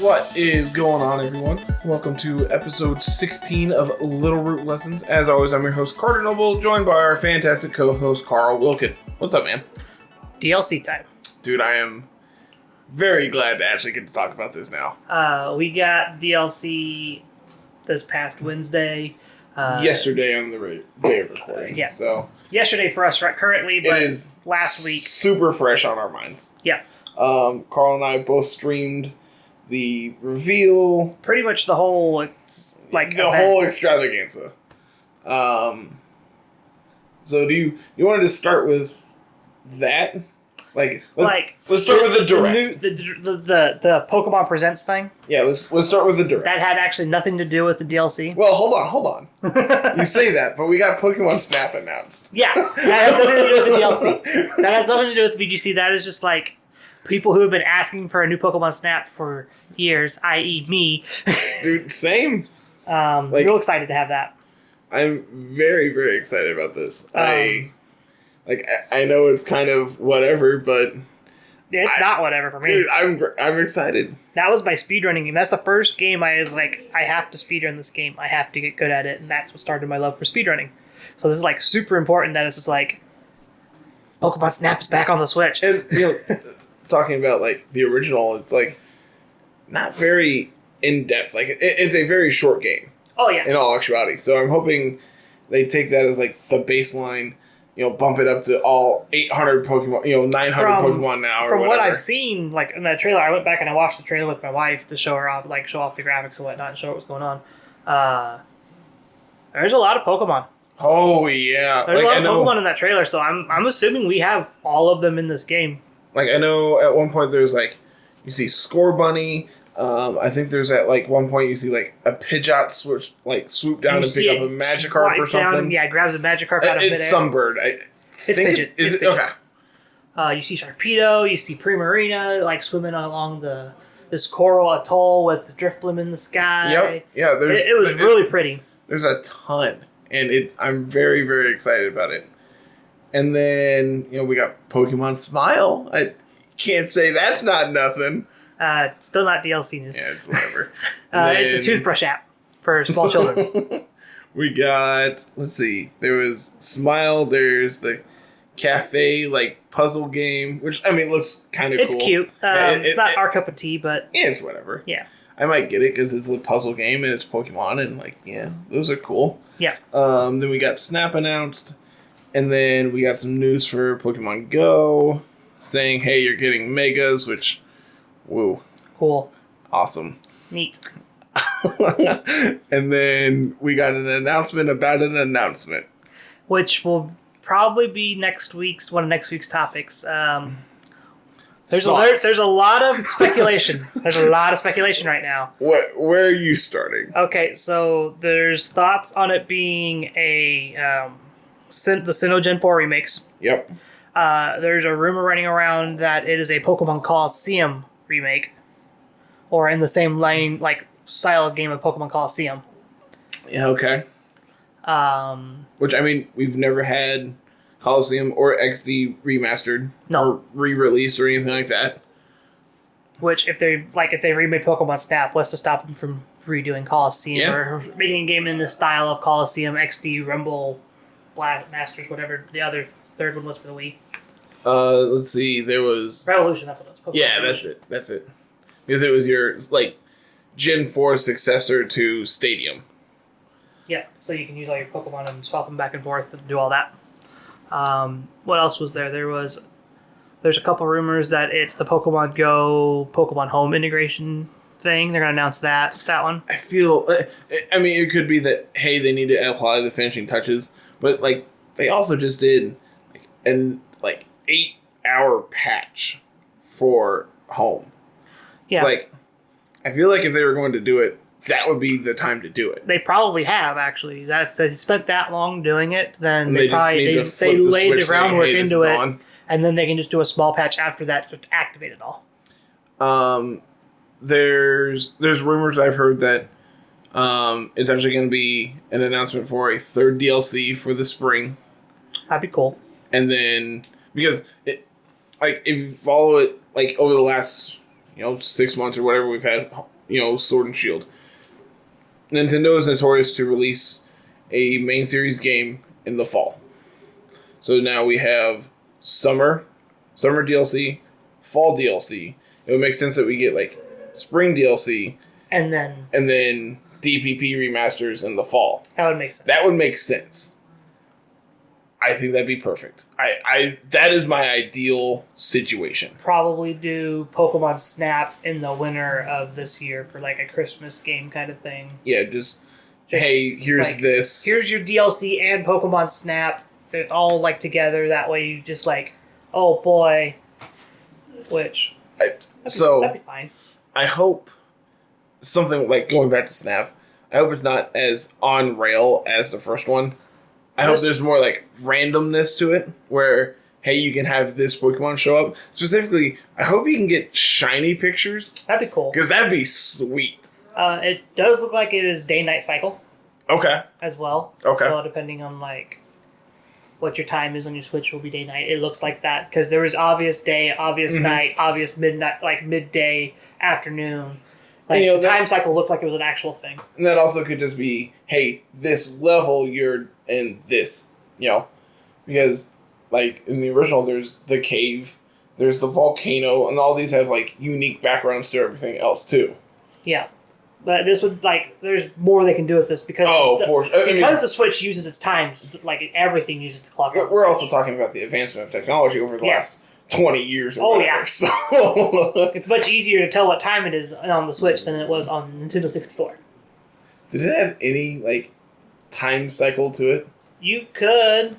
What is going on, everyone? Welcome to episode 16 of Littleroot Lessons. As always, I'm your host, Carter Noble, joined by our fantastic co-host, Carl Wilkin. What's up, man? DLC time. Dude, I am very glad to actually get to talk about this now. We got DLC this past Wednesday. Yesterday on the day of recording. Yeah. So yesterday for us currently, but it is last week. Super fresh on our minds. Yeah. Carl and I both streamed the reveal. Pretty much the whole, whole extravaganza. So do you wanted to start with that? Let's start with the direct. The Pokemon Presents thing. Yeah, let's start with the direct. That had actually nothing to do with the DLC. Well, hold on. You say that, but we got Pokemon Snap announced. Yeah, that has nothing to do with the DLC. That has nothing to do with VGC. That is just like people who have been asking for a new Pokemon Snap for years, i.e. me. Dude, same. Real excited to have that. I'm very, very excited about this. I know it's kind of whatever, but it's not whatever for me. Dude, I'm excited. That was my speedrunning game. That's the first game I was like, I have to speedrun this game. I have to get good at it, and that's what started my love for speedrunning. So this is like super important that it's just like Pokemon Snap's back on the Switch. And talking about like the original, it's like not very in depth. Like it's a very short game. Oh yeah. In all actuality, so I'm hoping they take that as like the baseline. Bump it up to all 800 Pokemon, 900 Pokemon now. From what I've seen, like in that trailer, I went back and I watched the trailer with my wife to show her off, show off the graphics and whatnot, and show her what's going on. There's a lot of Pokemon. Oh yeah, there's a lot of Pokemon in that trailer, so I'm assuming we have all of them in this game. Like I know at one point there's you see Scorbunny. I think there's at one point you see a Pidgeot swoop down and pick up a Magikarp or something. Yeah, grabs a Magikarp out of midair. It's some bird. It's Pidgeot. Is it? Okay. You see Sharpedo. You see Primarina swimming along this coral atoll with the Drifblim in the sky. Yep. Yeah. It was really pretty. There's a ton, and I'm very, very excited about it. And then we got Pokemon Smile. I can't say that's not nothing. Still not DLC news. Yeah, whatever. It's a toothbrush app for small children. We got, let's see, there was Smile, there's the cafe, puzzle game, which, looks kind of cool. It's cute. It's not our cup of tea, but... Yeah, it's whatever. Yeah. I might get it because it's a puzzle game and it's Pokemon and, those are cool. Yeah. Then we got Snap announced, and then we got some news for Pokemon Go, saying, hey, you're getting Megas, which... Woo. Cool. Awesome. Neat. And then we got an announcement about an announcement. Which will probably be one of next week's topics. There's a lot of speculation. There's a lot of speculation right now. Where are you starting? Okay, so there's thoughts on it being the Sinnoh Gen 4 remakes. Yep. There's a rumor running around that it is a Pokemon Coliseum remake, or in the same lane, style of game of Pokemon Coliseum. Yeah, okay. Which, we've never had Coliseum or XD remastered. No. Or re-released or anything like that. Which, if they remade Pokemon Snap, what's to stop them from redoing Coliseum or making a game in the style of Coliseum, XD, Rumble, Blast Masters, whatever the other third one was for the Wii. Let's see, there was... Revolution, that's what it was. Pokemon Revolution. That's it. Because it was your, Gen 4 successor to Stadium. Yeah, so you can use all your Pokemon and swap them back and forth and do all that. What else was there? There's a couple rumors that it's the Pokemon Go, Pokemon Home integration thing. They're going to announce that one. I feel... it could be that, hey, they need to apply the finishing touches, but, they also just did, an 8-hour patch for Home. Yeah. It's I feel like if they were going to do it, that would be the time to do it. They probably have, actually. If they spent that long doing it, then they laid the groundwork into it, and then they can just do a small patch after that to activate it all. There's rumors I've heard that it's actually going to be an announcement for a third DLC for the spring. That'd be cool. And then, because if you follow it over the last 6 months or whatever we've had, Sword and Shield. Nintendo is notorious to release a main series game in the fall. So now we have summer DLC, fall DLC. It would make sense that we get spring DLC and then DPP remasters in the fall. That would make sense. That would make sense. I think that'd be perfect. That is my ideal situation. Probably do Pokemon Snap in the winter of this year for a Christmas game kind of thing. Yeah, just hey, here's this. Here's your DLC and Pokemon Snap. They're all together. That way you just oh boy. Which that'd be fine. I hope something going back to Snap. I hope it's not as on rail as the first one. I hope there's more randomness to it, where hey, you can have this Pokemon show up. Specifically, I hope you can get shiny pictures. That'd be cool. Because that'd be sweet. It does look like it is day-night cycle. Okay. As well. Okay. So depending on what your time is on your Switch will be day-night. It looks like that because there was obvious day, obvious night, obvious midnight, midday, afternoon. The time cycle looked like it was an actual thing. And that also could just be, hey, this level you're in this, because in the original there's the cave, there's the volcano, and all these have unique backgrounds to everything else too. Yeah. But this would there's more they can do with this because the Switch uses its time everything uses the clock. We're also talking about the advancement of technology over the last 20 years. Or whatever, yeah. So it's much easier to tell what time it is on the Switch than it was on Nintendo 64. Did it have any time cycle to it? You could,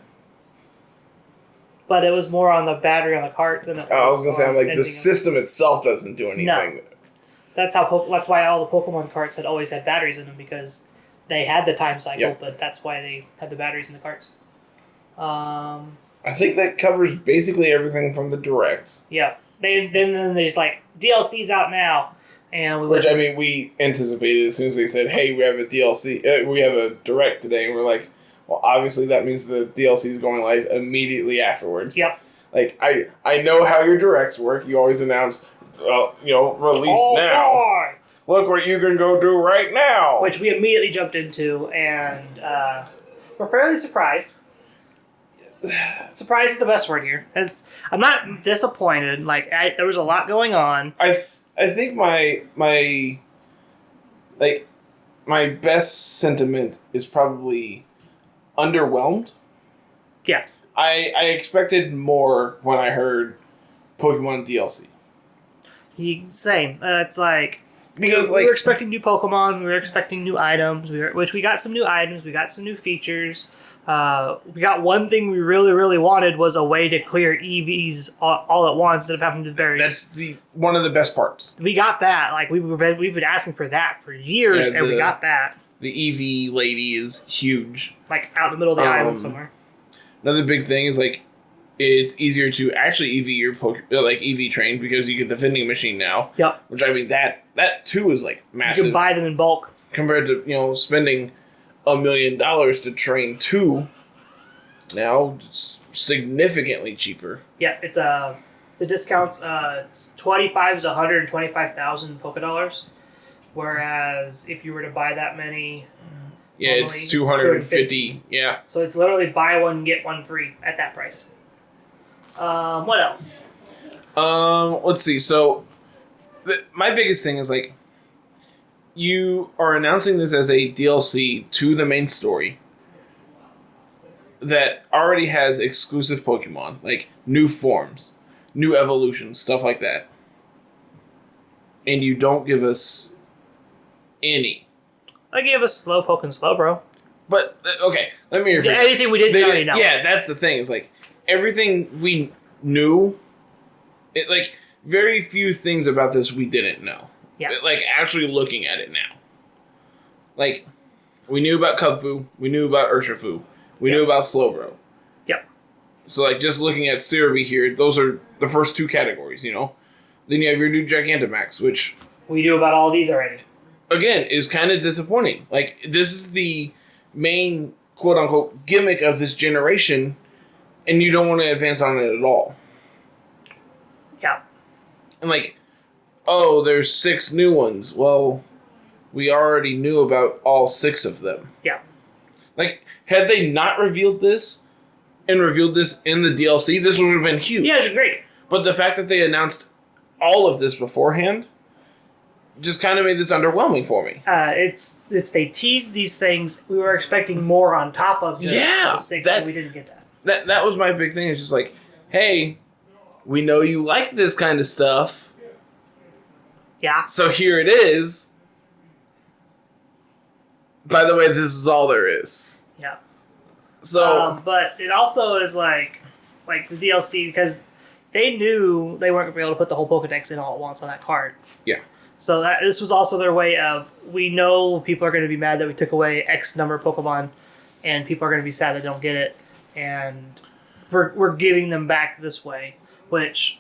but it was more on the battery on the cart than it was. I was gonna say the system itself doesn't do anything. No. That's why all the Pokemon carts had always had batteries in them because they had the time cycle, but that's why they had the batteries in the carts. I think that covers basically everything from the Direct. Yeah. Then there's DLC's out now, and we anticipated as soon as they said, "Hey, we have a DLC, we have a Direct today," and we're like, "Well, obviously that means the DLC is going live immediately afterwards." Yep. I know how your Directs work. You always announce, release now. Boy. Look what you can go do right now. Which we immediately jumped into, and we're fairly surprised. Surprise is the best word here. I'm not disappointed. There was a lot going on. I think my best sentiment is probably underwhelmed. Yeah. I expected more when I heard Pokemon DLC. Same. It's because we were expecting new Pokemon, we were expecting new items, which we got some new items, we got some new features. We got one thing we really, really wanted was a way to clear EVs all at once instead of having to berries. That's one of the best parts. We got that. We've been asking for that for years, and we got that. The EV lady is huge. Out in the middle of the island somewhere. Another big thing is it's easier to actually EV your EV train because you get the vending machine now. Yep. Which that too is massive. You can buy them in bulk compared to spending $1 million to train 2. Now it's significantly cheaper. Yeah, it's the discounts. It's 25 is 125,000 Poké Dollars, whereas if you were to buy that many. Yeah, it's 250. Yeah. So it's literally buy one, get one free at that price. What else? Let's see. So, my biggest thing is you are announcing this as a DLC to the main story that already has exclusive Pokemon, new forms, new evolutions, stuff like that. And you don't give us any. They gave us Slowpoke and Slowbro. But, okay, let me rephrase. Anything we didn't already know. Yeah, that's the thing. It's everything we knew, very few things about this we didn't know. Yeah. Actually looking at it now. We knew about Kubfu, we knew about Urshifu, we knew about Slowbro. Yep. So, just looking at Cerebi here, those are the first 2 categories, Then you have your new Gigantamax, which... We knew about all these already. Again, is kind of disappointing. This is the main, quote-unquote, gimmick of this generation, and you don't want to advance on it at all. Yeah. And, oh, there's 6 new ones. Well, we already knew about all 6 of them. Yeah. Like, had they not revealed this and revealed this in the DLC, this would have been huge. Yeah, it's great. But the fact that they announced all of this beforehand just kind of made this underwhelming for me. It's they teased these things. We were expecting more on top of just the 6, and we didn't get that. That was my big thing. It's just like, hey, we know you like this kind of stuff. Yeah. So here it is. By the way, this is all there is. Yeah. So, but it also is like the DLC, because they knew they weren't going to be able to put the whole Pokedex in all at once on that card. yeah. So this was also their way of, we know people are going to be mad that we took away X number of Pokemon, and people are going to be sad they don't get it, and we're giving them back this way, which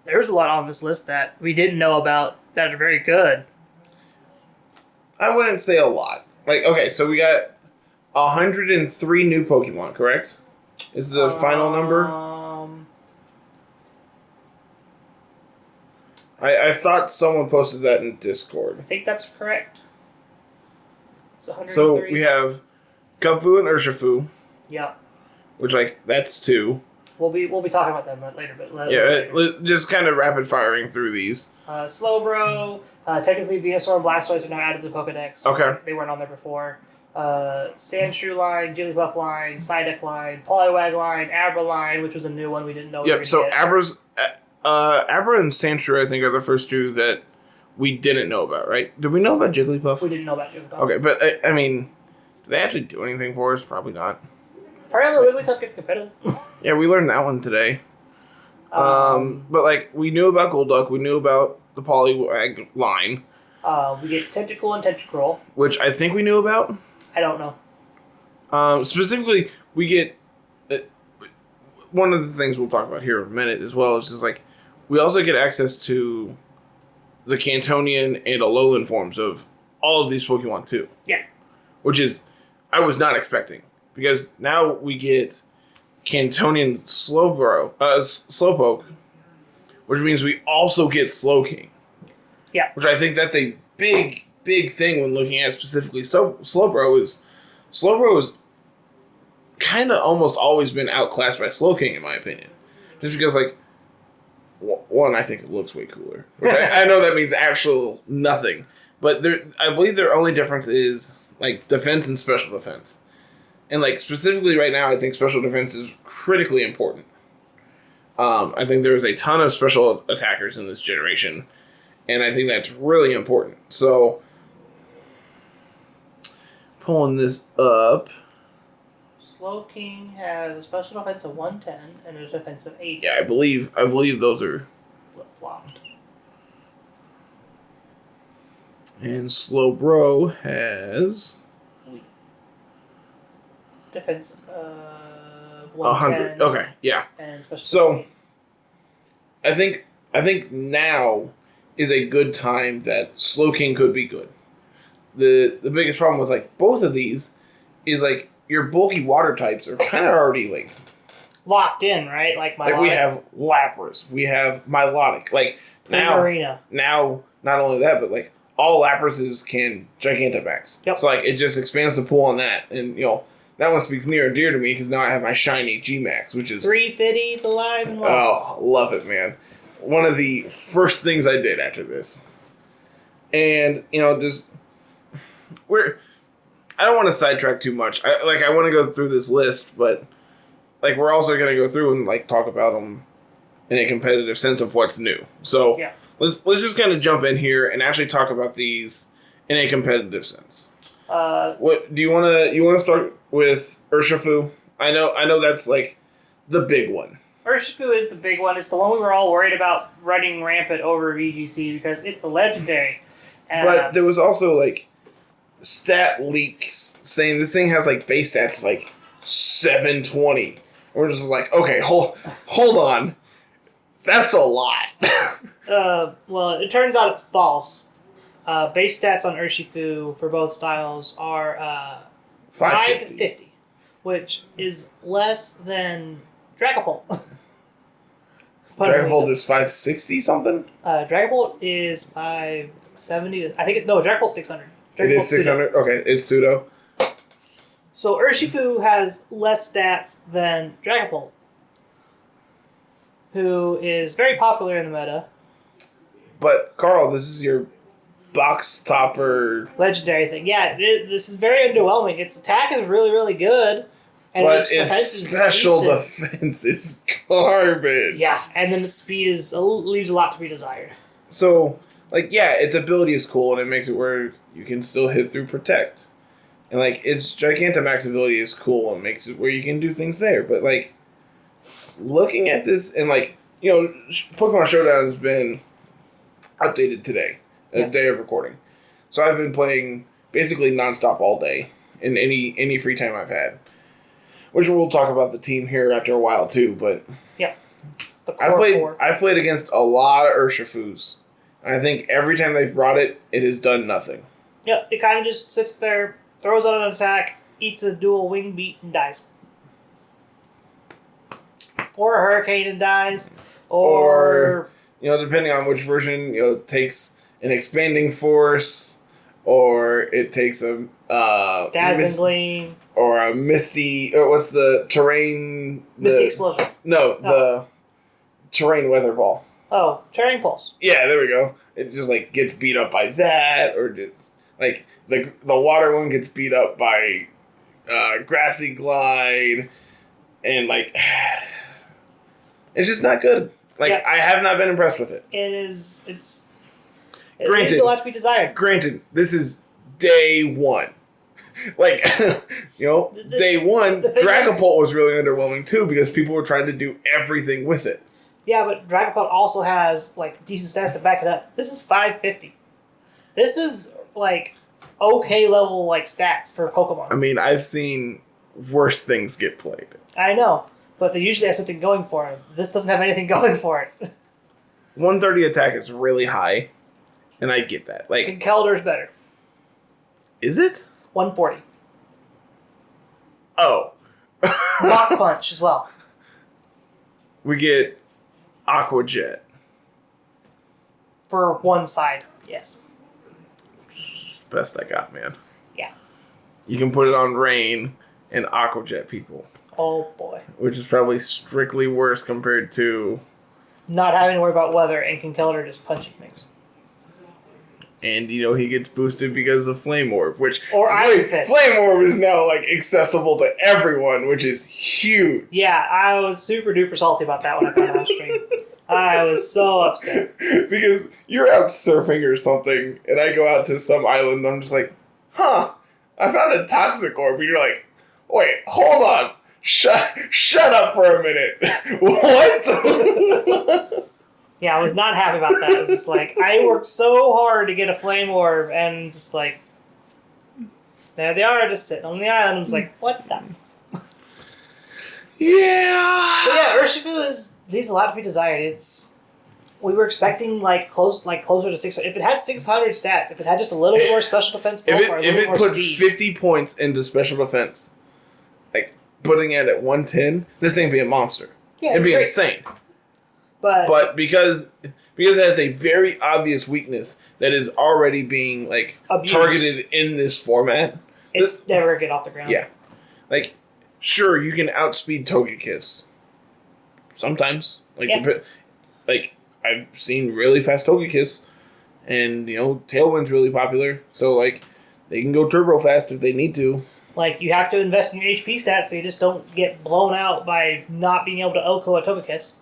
there's a lot on this list that we didn't know about that are very good. I wouldn't say a lot. Like, okay, so we got 103 new Pokemon, correct? Is the final number? I thought someone posted that in Discord. I think that's correct. So we have Kubfu and Urshifu. Yeah. Which, like, that's 2. We'll be talking about them later. Just kind of rapid firing through these. Slowbro, technically Venusaur and Blastoise are now added to the Pokedex. Okay. They weren't on there before. Sandshrew line, Jigglypuff line, Psyduck line, Poliwag line, Abra line, which was a new one we didn't know. Yep. So Abra's Abra and Sandshrew, I think, are the first 2 that we didn't know about, right? Did we know about Jigglypuff? We didn't know about Jigglypuff. Okay, but I mean, did they actually do anything for us? Probably not. Apparently, Wigglytuff gets competitive. Yeah, we learned that one today. But like, we knew about Golduck, we knew about the Poliwag line. We get Tentacruel and Tentacruel, which I think we knew about. I don't know. Specifically, we get one of the things we'll talk about here in a minute as well is just like, we also get access to the Cantonian and Alolan forms of all of these Pokemon too. Yeah. Which is, I was not expecting. Because now we get Cantonian Slowpoke, which means we also get Slowking. Yeah. Which I think that's a big, big thing when looking at specifically. So Slowbro is kind of almost always been outclassed by Slowking, in my opinion. Just because, like, one, I think it looks way cooler. I know that means actual nothing. But I believe their only difference is, like, defense and special defense. And, like, specifically right now, I think special defense is critically important. I think there's a ton of special attackers in this generation. And I think that's really important. So, pulling this up. Slowking has a special defense of 110 and a defense of 80. Yeah, I believe those are flip-flopped. And Slowbro has defense of 100. Okay, yeah. And special so, I think now is a good time that Slowking could be good. The biggest problem with, like, both of these is, like, your bulky water types are kind of already, like, locked in, right? Like we have Lapras, we have Milotic. Like, now, not only that, but, like, all Laprases can Gigantamax. Yep. So, like, it just expands the pool on that. And, you know, that one speaks near and dear to me because now I have my shiny GMax, which is... 350s alive and well. Oh, love it, man. One of the first things I did after this. And, you know, just... I don't want to sidetrack too much. I want to go through this list, but, like, we're also going to go through and, like, talk about them in a competitive sense of what's new. So, yeah. Let's just kind of jump in here and actually talk about these in a competitive sense. What do you want to start with Urshifu? I know that's, like, the big one. Urshifu is the big one. It's the one we were all worried about running rampant over VGC because it's a legendary. And, but there was also, like, stat leaks saying this thing has, like, base stats like 720. We're just like, okay, hold on. That's a lot. Well, it turns out it's false. Base stats on Urshifu for both styles are 550, which is less than Dragapult. Dragon Bolt is 560 something? Dragon Bolt is 570. I think Dragon Bolt's 600. It is 600? Okay, it's pseudo. So Urshifu has less stats than Dragon Bolt, who is very popular in the meta. But, Carl, this is your box topper... legendary thing. Yeah, this is very underwhelming. Its attack is really, really good. And but its special defense is garbage. Yeah, and then its speed leaves a lot to be desired. So, like, yeah, its ability is cool, and it makes it where you can still hit through Protect. And, like, its Gigantamax ability is cool and makes it where you can do things there. But, like, looking at this, and, like, you know, Pokemon Showdown has been updated today, a day of recording. So I've been playing basically nonstop all day in any free time I've had. Which we'll talk about the team here after a while too, but yeah, I've played against a lot of Urshifus. And I think every time they've brought it, it has done nothing. Yep, it kind of just sits there, throws out an attack, eats a dual wing beat, and dies. Or a hurricane and dies. Or you know, depending on which version, you know, it takes an expanding force, or it takes a dazzling gleam. Or a misty... Or what's the terrain... Misty explosion. No, the terrain weather ball. Oh, terrain pulse. Yeah, there we go. It just, like, gets beat up by that, or... Like, the water one gets beat up by Grassy Glide, and, like... It's just not good. Like, I have not been impressed with it. It leaves a lot to be desired. Granted, this is day one. Like, you know, day one, Dragapult was really underwhelming too because people were trying to do everything with it. Yeah, but Dragapult also has, like, decent stats to back it up. This is 550. This is, like, okay level, like, stats for Pokemon. I mean, I've seen worse things get played. I know, but they usually have something going for it. This doesn't have anything going for it. 130 attack is really high, and I get that. Like, Conkeldur's better. Is it? 140. Oh. Rock Punch as well. We get Aqua Jet. For one side, yes. Best I got, man. Yeah. You can put it on Rain and Aqua Jet people. Oh, boy. Which is probably strictly worse compared to... not having to worry about weather and Conkeldurr just punching things. And, you know, he gets boosted because of Flame Orb, which... Or Iron Fist. Flame Orb is now, like, accessible to everyone, which is huge. Yeah, I was super duper salty about that when I found out on stream. I was so upset. Because you're out surfing or something, and I go out to some island, and I'm just like, huh, I found a Toxic Orb. And you're like, wait, hold on. Shut up for a minute. What? Yeah, I was not happy about that. It was just like, I worked so hard to get a Flame Orb, and just like, there they are, just sitting on the island. I was like, what the? Yeah. But yeah, Urshifu leaves a lot to be desired. We were expecting closer to 600. If it had 600 stats, if it had just a little bit more special defense, if it put speed. 50 points into special defense, like putting it at 110, this thing would be a monster. Yeah, it'd be insane. But because it has a very obvious weakness that is already being abused. Targeted in this format, it's never gonna get off the ground. Yeah, sure you can outspeed Togekiss. Sometimes, I've seen really fast Togekiss, and Tailwind's really popular, so they can go turbo fast if they need to. You have to invest in your HP stats so you just don't get blown out by not being able to OHKO a Togekiss.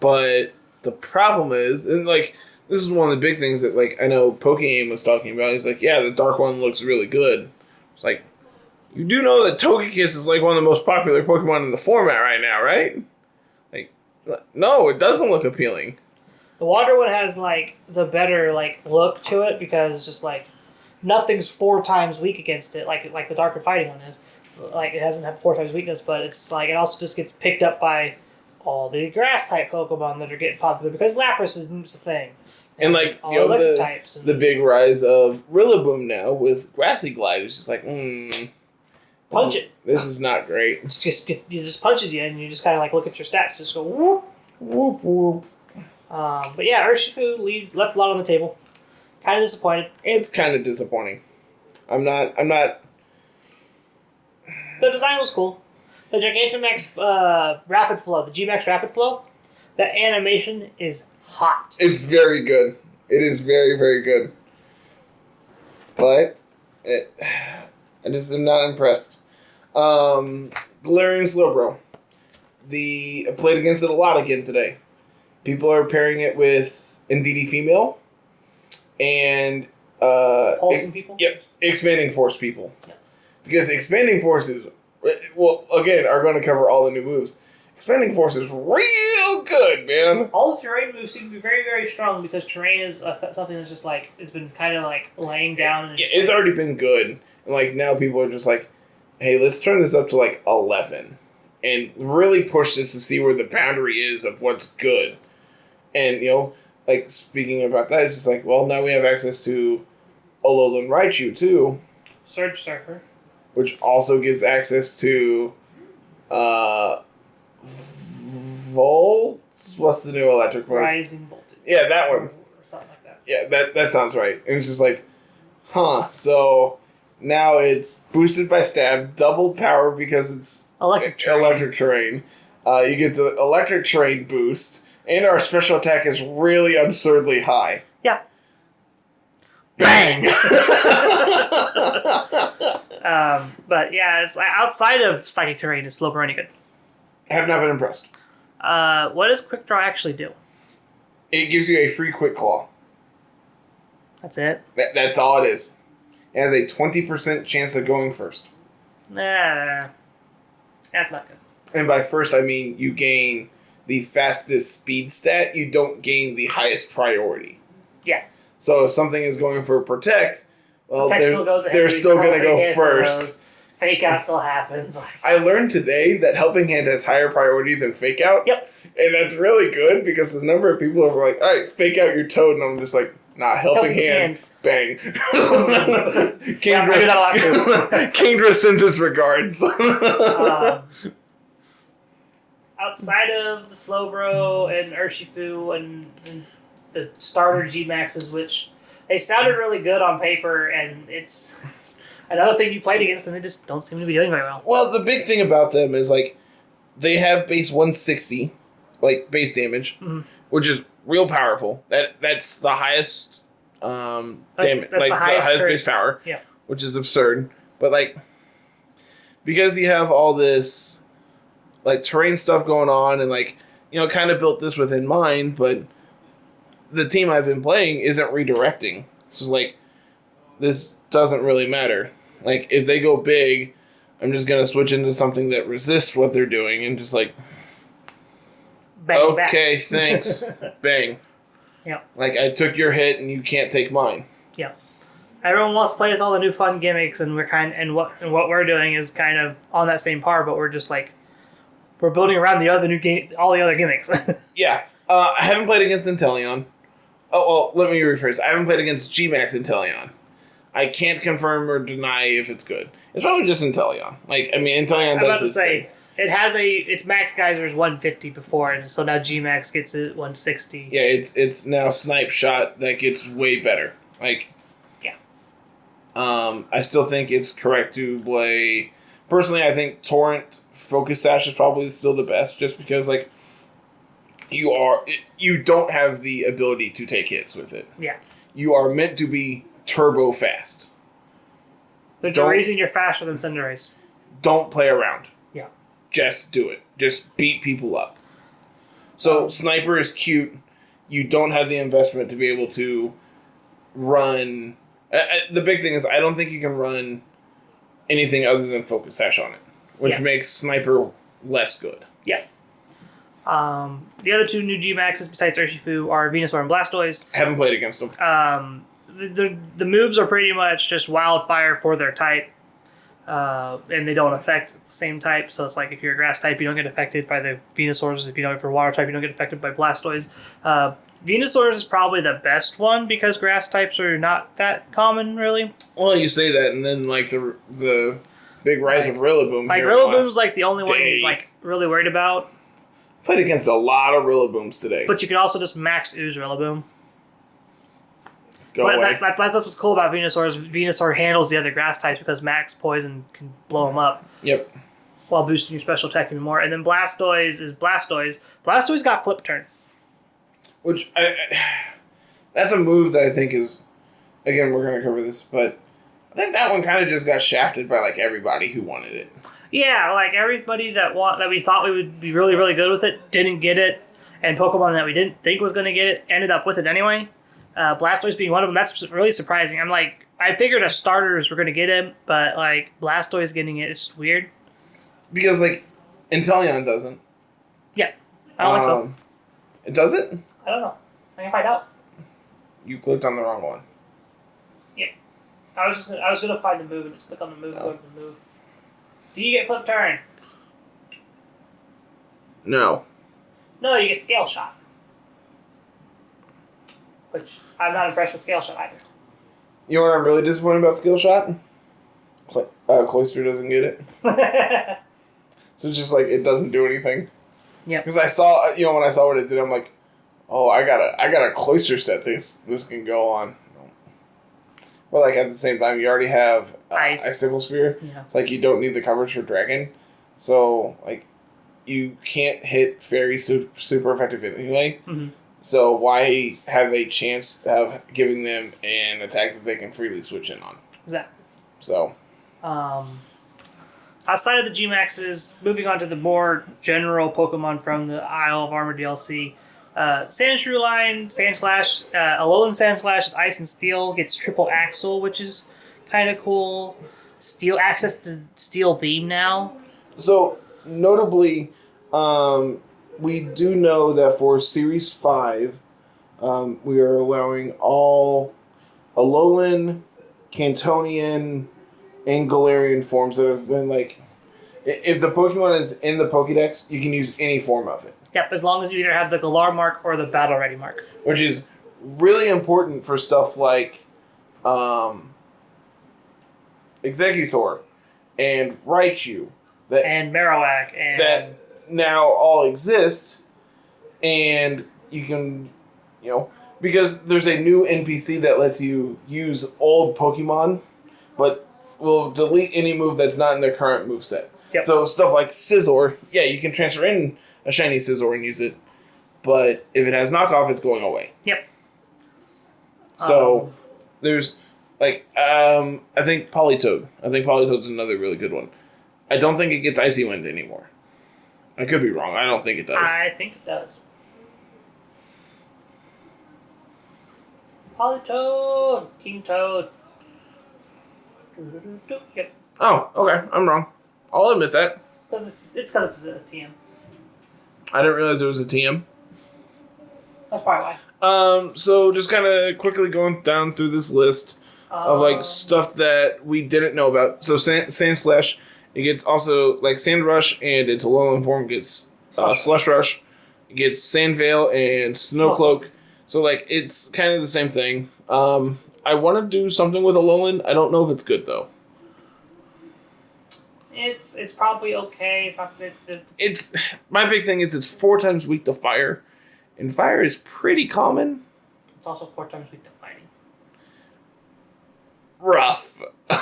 But the problem is, and this is one of the big things that I know PokeAim was talking about. He's like, yeah, the Dark one looks really good. It's like, you do know that Togekiss is one of the most popular Pokemon in the format right now, right? No, it doesn't look appealing. The water one has the better look to it because just nothing's 4 times weak against it like the Darker Fighting one is. It doesn't have 4 times weakness, but it's it also just gets picked up by all the grass type Pokemon that are getting popular because Lapras is a thing. And all electric types the big rise of Rillaboom now with Grassy Glide is just punch it. This is not great. It just punches you and you just kind of look at your stats, just go whoop. Whoop whoop. But yeah, Urshifu left a lot on the table. Kind of disappointed. It's kind of disappointing. I'm not. The design was cool. The Gigantamax Rapid Flow, the GMax Rapid Flow, the animation is hot. It's very good. It is very, very good. But I just am not impressed. Galarian Slowbro. I played against it a lot again today. People are pairing it with Indeedee Female and Pulsing people? Yep, Expanding Force people. Yep. Because Expanding Force is, well, again, are going to cover all the new moves. Expanding Force is real good, man. All the terrain moves seem to be very, very strong because terrain is something that's just like, it's been kind of like laying down. And It's already been good. And like now people are just like, hey, let's turn this up to like 11 and really push this to see where the boundary is of what's good. And, like speaking about that, it's just like, well, now we have access to Alolan Raichu too. Surge Surfer. Which also gives access to Volts? What's the new electric move? Rising Voltage. Yeah, that one. Or something like that. Yeah, that sounds right. And it's just like, so now it's boosted by stab, double power because it's electric terrain. You get the electric terrain boost, and our special attack is really absurdly high. Yeah. Bang! But yeah, it's outside of Psychic Terrain, is Slowbro any good? I have not been impressed. What does Quick Draw actually do? It gives you a free Quick Claw. That's it? That's all it is. It has a 20% chance of going first. Nah, that's not good. And by first, I mean you gain the fastest speed stat. You don't gain the highest priority. Yeah. So if something is going for Protect, well, Protect they're still going to go first. Fake Out still happens. I learned today that Helping Hand has higher priority than Fake Out. Yep. And that's really good because the number of people are like, all right, Fake Out your Toad. And I'm just like, nah, Helping Hand. Bang. Kingdra sends his regards. Outside of the Slowbro and Urshifu and the starter G-Maxes, which they sounded really good on paper, and it's another thing you played against, and they just don't seem to be doing very well. Well, the big thing about them is, like, they have base 160, like, base damage, which is real powerful. That's the highest damage, that's like, the highest base power, yeah, which is absurd. But, like, because you have all this, like, terrain stuff going on, and, like, kind of built this within mind, but the team I've been playing isn't redirecting. So, like, this doesn't really matter. Like, if they go big, I'm just going to switch into something that resists what they're doing and just, like, bang, okay, back. thanks, bang. Yeah. Like, I took your hit and you can't take mine. Yeah. Everyone wants to play with all the new fun gimmicks, and what we're doing is kind of on that same par, but we're just like, we're building around all the other gimmicks. Yeah. I haven't played against Inteleon. Oh, well, let me rephrase. I haven't played against GMax Inteleon. I can't confirm or deny if it's good. It's probably just Inteleon. Like, I mean, Inteleon does I'm about to this say, thing. it has its max geyser's 150 before, and so now GMax gets it 160. Yeah, it's now Snipe Shot that gets way better. Like, yeah. I still think it's correct to play. Personally, I think Torrent Focus Sash is probably still the best, just because, like, you don't have the ability to take hits with it. Yeah. You are meant to be turbo fast. There's a reason you're faster than Cinderace. Don't play around. Yeah. Just do it. Just beat people up. So Sniper is cute. You don't have the investment to be able to run. The big thing is I don't think you can run anything other than Focus Sash on it, which makes Sniper less good. Yeah. The other two new G-Maxes besides Urshifu are Venusaur and Blastoise. I haven't played against them. The moves are pretty much just Wildfire for their type, and they don't affect the same type. So it's like if you're a Grass type, you don't get affected by the Venusaurs. If you're a Water type, you don't get affected by Blastoise. Venusaurs is probably the best one because Grass types are not that common, really. Well, you say that, and then like the big rise of Rillaboom. Like Rillaboom's like the only one you're like really worried about. played against a lot of Rillabooms today. But you can also just max ooze Rillaboom. Go away. That's what's cool about Venusaur is Venusaur handles the other grass types because max poison can blow them up. Yep. While boosting your special attack even more. And then Blastoise is Blastoise. Blastoise got Flip Turn. Which, that's a move that I think is, again, we're going to cover this, but I think that one kind of just got shafted by, like, everybody who wanted it. Yeah, like, everybody that we thought we would be really, really good with it didn't get it. And Pokemon that we didn't think was going to get it ended up with it anyway. Blastoise being one of them, that's really surprising. I'm like, I figured our starters were going to get him, but, like, Blastoise getting it is weird. Because, like, Inteleon doesn't. Yeah, I don't think so. It doesn't? I don't know. I can find out. You clicked on the wrong one. Yeah. I was gonna find the move and just click on the move and go to the move. Do you get Flip Turn? No. No, you get Scale Shot. Which, I'm not impressed with Scale Shot either. You know what I'm really disappointed about Skill Shot? Cloyster doesn't get it. So it's just like, it doesn't do anything. Yeah. Because I saw, when I saw what it did, I'm like, oh, I got a Cloyster set this can go on. But like at the same time, you already have Icicle Spear. Yeah. It's like you don't need the coverage for Dragon. So like you can't hit Fairy super effective anyway. Mm-hmm. So why have a chance of giving them an attack that they can freely switch in on? Exactly. So. Outside of the GMaxes, moving on to the more general Pokemon from the Isle of Armor DLC. Sandshrew line, Sandslash, Alolan Sandslash is Ice and Steel, gets Triple Axle, which is kind of cool. Steel access to Steel Beam now. So, notably, we do know that for Series 5, we are allowing all Alolan, Cantonian, and Galarian forms that have been like... If the Pokemon is in the Pokédex, you can use any form of it. Yep, as long as you either have the Galar mark or the Battle Ready mark. Which is really important for stuff like Executor and Raichu. And Marowak. That now all exist. And you can, because there's a new NPC that lets you use old Pokemon, but will delete any move that's not in their current moveset. Yep. So stuff like Scizor, yeah, you can transfer in a shiny Scizor and use it, but if it has knockoff, it's going away. Yep. So there's I think Politoed. I think Politoed's another really good one. I don't think it gets Icy Wind anymore. I could be wrong. I don't think it does. I think it does. Politoed, King Toad. Yep. Oh, okay. I'm wrong. I'll admit that. It's because it's a TM. I didn't realize it was a TM. That's probably why. So just kind of quickly going down through this list of stuff that we didn't know about. So Sandslash, it gets also Sand Rush and its Alolan form gets Slush Rush. It gets Sand Veil and Snow Cloak. So it's kind of the same thing. I want to do something with Alolan. I don't know if it's good though. It's probably okay. It's my big thing is it's 4 times weak to fire, and fire is pretty common. It's also 4 times weak to fighting. Rough. It's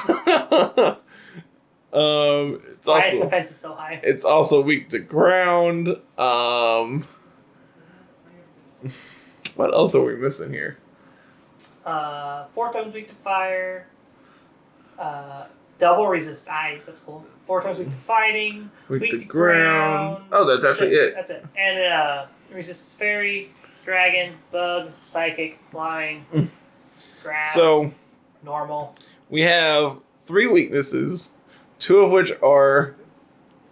Why also its defense is so high. It's also weak to ground. What else are we missing here? 4 times weak to fire. Double resist ice. That's cool. 4 times weak to fighting. Weak to ground. Oh, that's actually it. That's it. And it resists fairy, dragon, bug, psychic, flying, grass. So normal. We have 3 weaknesses, 2 of which are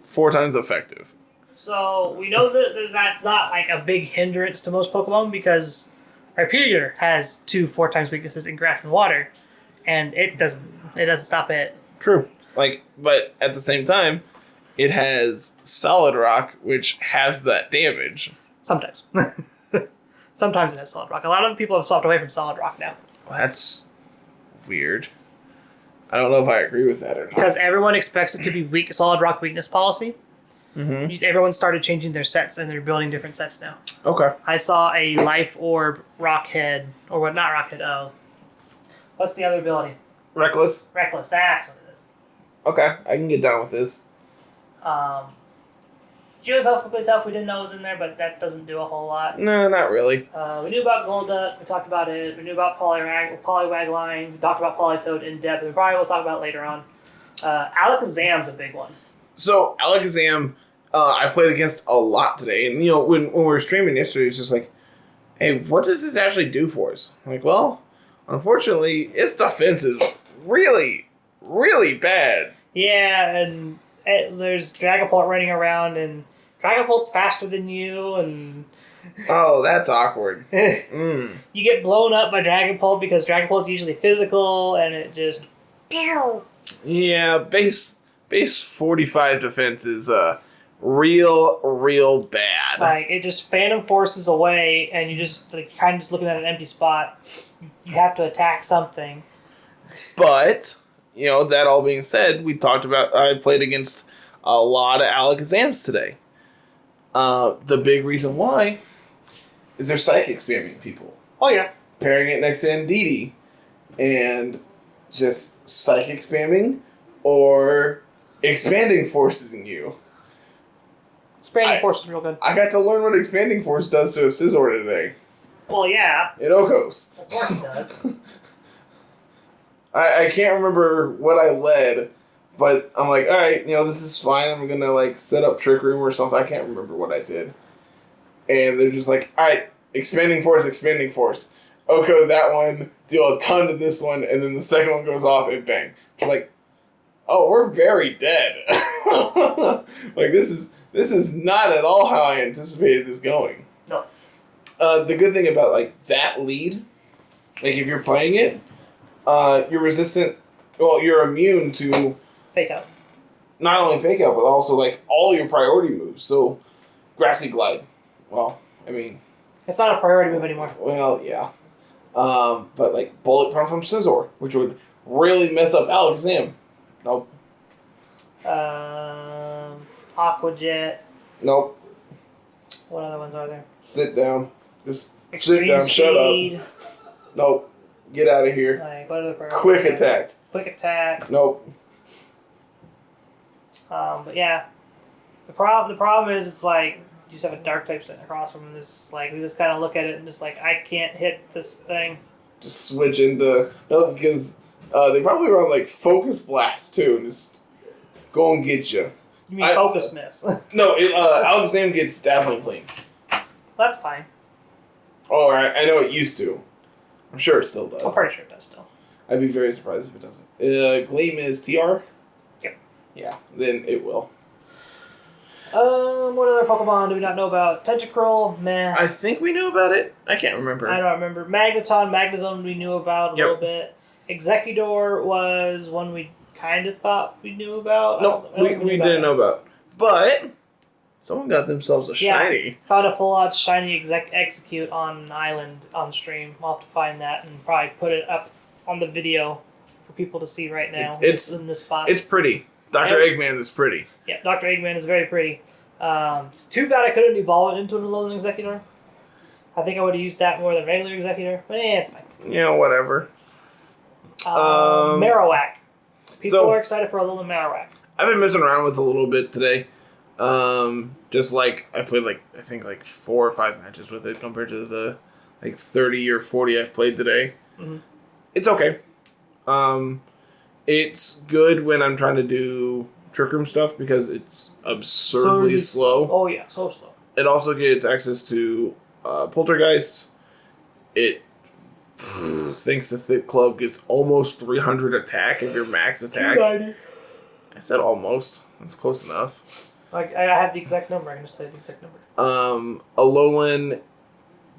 4 times effective. So we know that that's not a big hindrance to most Pokemon because Rhyperior has 2 4 times weaknesses in grass and water, and it doesn't stop it. True. But at the same time, it has Solid Rock, which has that damage. Sometimes. Sometimes it has Solid Rock. A lot of people have swapped away from Solid Rock now. Well, that's weird. I don't know if I agree with that or not. Because everyone expects it to be Solid Rock Weakness Policy. Mm-hmm. Everyone started changing their sets, and they're building different sets now. Okay. I saw a Life Orb Rockhead, or what? Not Rockhead. Oh, what's the other ability? Reckless. Reckless. That's what it is. Okay, I can get down with this. Jigglypuff we didn't know was in there, but that doesn't do a whole lot. No, not really. We knew about Golduck. We talked about it. We knew about Poliwagline. We talked about Politoed in depth. We probably will talk about it later on. Alakazam's a big one. So Alakazam, I played against a lot today, and when we were streaming yesterday, it's just like, hey, what does this actually do for us? I'm like, well, unfortunately, its defense is really, really bad. Yeah, and there's Dragapult running around, and Dragapult's faster than you, and oh, that's awkward. You get blown up by Dragapult because Dragapult's usually physical, and it just yeah, base 45 defense is real bad. Like, it just Phantom Forces away, and you just kind of just looking at an empty spot. You have to attack something. But that all being said, I played against a lot of Alakazams today. The big reason why is they're psychic spamming people. Oh, yeah. Pairing it next to Indeedee and just psychic spamming or expanding forces in you. Expanding Force is real good. I got to learn what expanding force does to a Scizor today. Well, yeah. In Okos. Of course it does. I can't remember what I led, but I'm like, alright, this is fine. I'm going to, set up Trick Room or something. I can't remember what I did. And they're just like, alright, expanding force. Oko, that one, deal a ton to this one, and then the second one goes off and bang. It's like, oh, we're very dead. This is not at all how I anticipated this going. No. The good thing about, that lead, if you're playing it, you're resistant. Well, you're immune to Fake Out. Not only Fake Out, but also all your priority moves. So, Grassy Glide. Well, I mean, it's not a priority move anymore. Well, yeah. But Bullet Punch from Scizor, which would really mess up Alakazam. Nope. Aqua Jet. Nope. What other ones are there? Sit down. Just Extreme sit down. Speed. Shut up. Nope. Get out of here. What are the priorities? Quick Attack. Quick Attack. Nope. But yeah, the problem is it's you just have a Dark type sitting across from them. It's you just kind of look at it and just I can't hit this thing. Just switch into because they probably run Focus Blast too, and just go and get you. You mean Focus Miss? No, Alakazam gets Dazzling Gleam. That's fine. Oh, I know it used to. I'm sure it still does. I'm pretty sure it does still. I'd be very surprised if it doesn't. Gleam is TR? Yep. Yeah, then it will. What other Pokemon do we not know about? Tentacruel, meh. I think we knew about it. I can't remember. I don't remember. Magneton, Magnezone we knew about a little bit. Exeggutor was one we kind of thought we knew about. No, we didn't know about. But someone got themselves a shiny. Found a full-out shiny Execute on an island on stream. I'll have to find that and probably put it up on the video for people to see right now. It's in this spot. It's pretty. Dr. Eggman is pretty. Yeah, Dr. Eggman is very pretty. It's too bad I couldn't evolve it into an Alolan Exeggutor. I think I would have used that more than regular Exeggutor, but it's fine. Whatever. Marowak. People are excited for a little Marowak. I've been messing around with a little bit today. Just I played I think 4 or 5 matches with it compared to the 30 or 40 I've played today. Mm-hmm. It's okay. It's good when I'm trying to do Trick Room stuff because it's absurdly slow. Oh yeah, so slow. It also gets access to Poltergeist. It thanks to Thick Club gets almost 300 attack if you're max attack. 290. I said almost. That's close enough. I have the exact number. I can just tell you the exact number. Alolan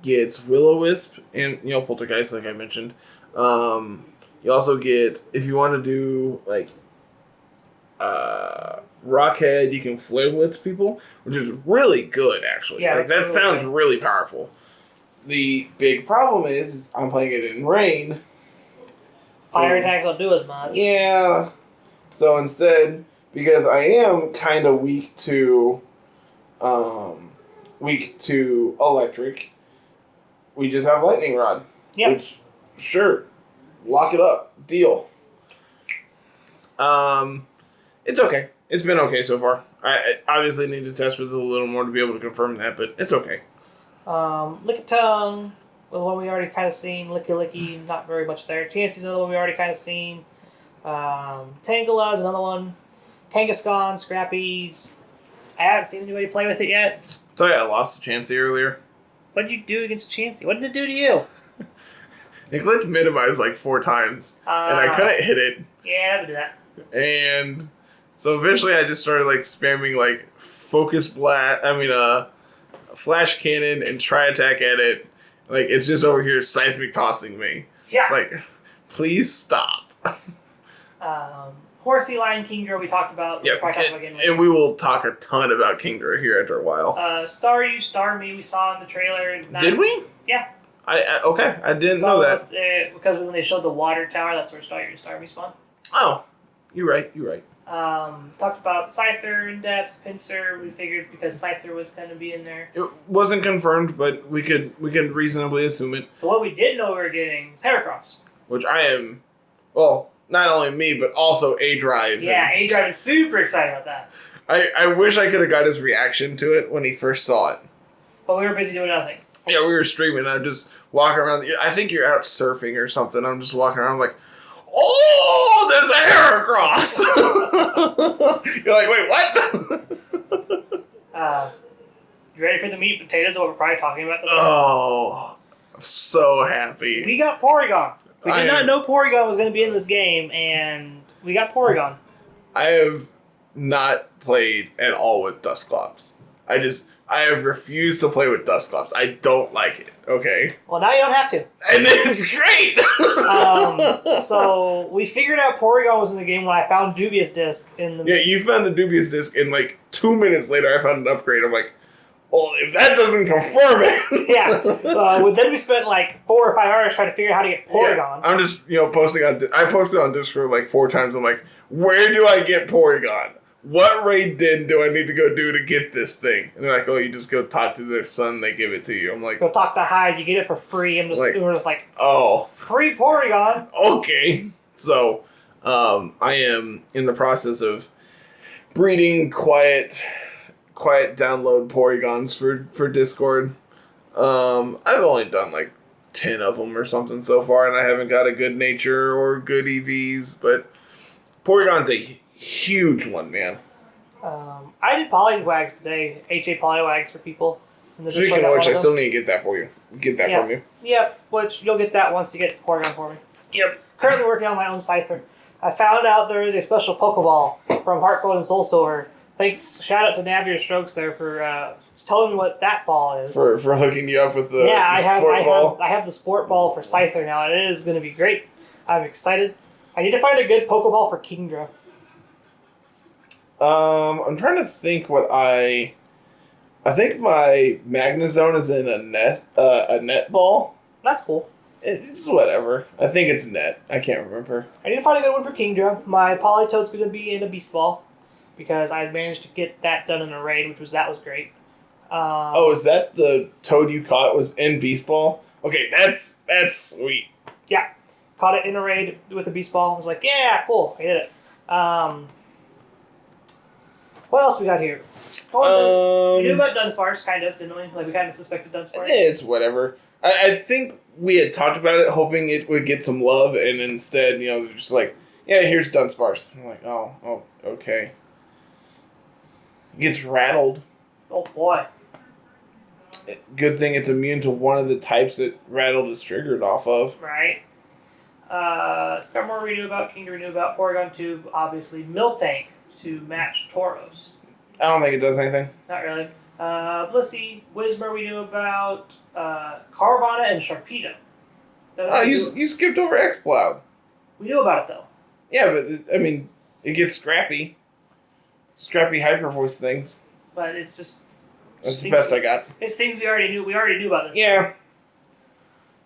gets Will-O-Wisp and Poltergeist, like I mentioned. You also get, if you want to do Rockhead, you can Flare Blitz people, which is really good actually. Yeah, that sounds really powerful. The big problem is I'm playing it in rain. Fire attacks don't do as much. Yeah. So instead, because I am kind of weak to weak to electric. We just have Lightning Rod. Yep. Which, sure, lock it up. Deal. It's okay. It's been okay so far. I obviously need to test with it a little more to be able to confirm that, but it's okay. Lickitung was one we already kind of seen. Licky, not very much there. Chansey's another one we already kind of seen. Tangela is another one. Kangaskhan, Scrappy. I haven't seen anybody play with it yet. So yeah, I lost to Chansey earlier. What did you do against Chansey? What did it do to you? It glitched minimize like 4 times, and I couldn't hit it. Yeah, I would do that. And so eventually I just started like spamming like flash cannon and try attack at it. Like it's just over here seismic tossing me. Yeah. It's like, please stop. Horsey, Lion, Kingdra we talked about. Yeah, and we will talk a ton about Kingdra here after a while. Star You, Star Me, we saw in the trailer. Did we? Yeah. Okay, I didn't know that. Because when they showed the water tower, that's where Star You, Star Me spawned. Oh, you're right. Talked about Scyther in depth, Pinsir. We figured because Scyther was going to be in there. It wasn't confirmed, but we could reasonably assume it. But what we did know we were getting is Heracross. Which I am, well, not only me, but also A-Drive. Yeah, A-Drive is super excited about that. I wish I could have got his reaction to it when he first saw it. But we were busy doing nothing. Yeah, we were streaming. I'm just walking around. I think you're out surfing or something. I'm just walking around like, oh, there's a Heracross! You're like, wait, what? You ready for the meat and potatoes that we're probably talking about today? Oh, I'm so happy. We got Porygon. We did not know Porygon was going to be in this game, and we got Porygon. I have not played at all with Dusclops. I have refused to play with Dusclops. I don't like it, okay? Well, now you don't have to. And it's great! So, we figured out Porygon was in the game when I found Dubious Disc in the... Yeah, you found the Dubious Disc, and like 2 minutes later I found an upgrade. I'm like, well, if that doesn't confirm it... Yeah. Then we spent like 4 or 5 hours trying to figure out how to get Porygon. Yeah, I'm just, posting on... I posted on Discord like 4 times. I'm like, where do I get Porygon? What raid den do I need to go do to get this thing? And they're like, oh, you just go talk to their son, they give it to you. I'm like... Go talk to Hyde, you get it for free. We're just like... Oh. Free Porygon! Okay. So, I am in the process of breeding quiet download Porygons for Discord. I've only done like 10 of them or something so far, and I haven't got a good nature or good EVs, but Porygon's a huge one, man. I did Poliwags today, HA Poliwags for people. Speaking of which, I still need to get that for you. Get that from you. Yep, which you'll get that once you get Porygon for me. Yep. Currently working on my own Scyther. I found out there is a special Pokeball from Heart Gold and Soul Silver. Thanks, shout out to Navier Strokes there for telling me what that ball is. For hooking you up with the sport ball. I have the sport ball for Scyther now, and it is going to be great. I'm excited. I need to find a good Pokeball for Kingdra. I'm trying to think what I think my Magnezone is in a net ball. That's cool. It's whatever. I think it's net. I can't remember. I need to find a good one for Kingdra. My Politoad's going to be in a Beast Ball because I managed to get that done in a raid, that was great. Is that the Toad you caught was in Beast Ball? Okay, that's sweet. Yeah. Caught it in a raid with a Beast Ball. I was like, yeah, cool. I did it. What else we got here? We knew about Dunsparce, kind of, didn't we? Like, we kind of suspected Dunsparce. It's whatever. I think we had talked about it, hoping it would get some love, and instead, they're just like, yeah, here's Dunsparce. I'm like, oh, okay. It gets rattled. Oh, boy. Good thing it's immune to one of the types that rattled is triggered off of. Right. Skarmory we knew about, Kingdra we knew about, Porygon Tube, obviously, Miltank to match Tauros. I don't think it does anything. Not really. Blissey, Whismur we knew about, Carvana and Sharpedo. You skipped over Exploud. We knew about it, though. Yeah, but, it gets scrappy. Scrappy hyper voice things. But it's just... That's the best I got. It's things we already knew. We already knew about this. Yeah.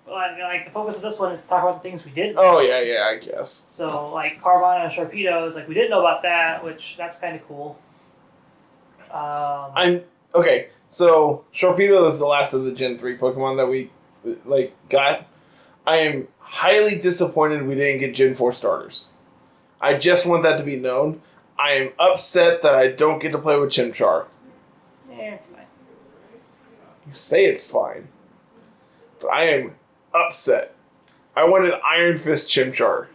Like, the focus of this one is to talk about the things we didn't know. Oh, yeah, I guess. So, like, Carvana and Sharpedo is like, we didn't know about that, which that's kind of cool. Okay, so Sharpedo is the last of the Gen 3 Pokemon that we got. I am highly disappointed we didn't get Gen 4 starters. I just want that to be known. I am upset that I don't get to play with Chimchar. It's fine. You say it's fine. But I am upset. I wanted Iron Fist Chimchar.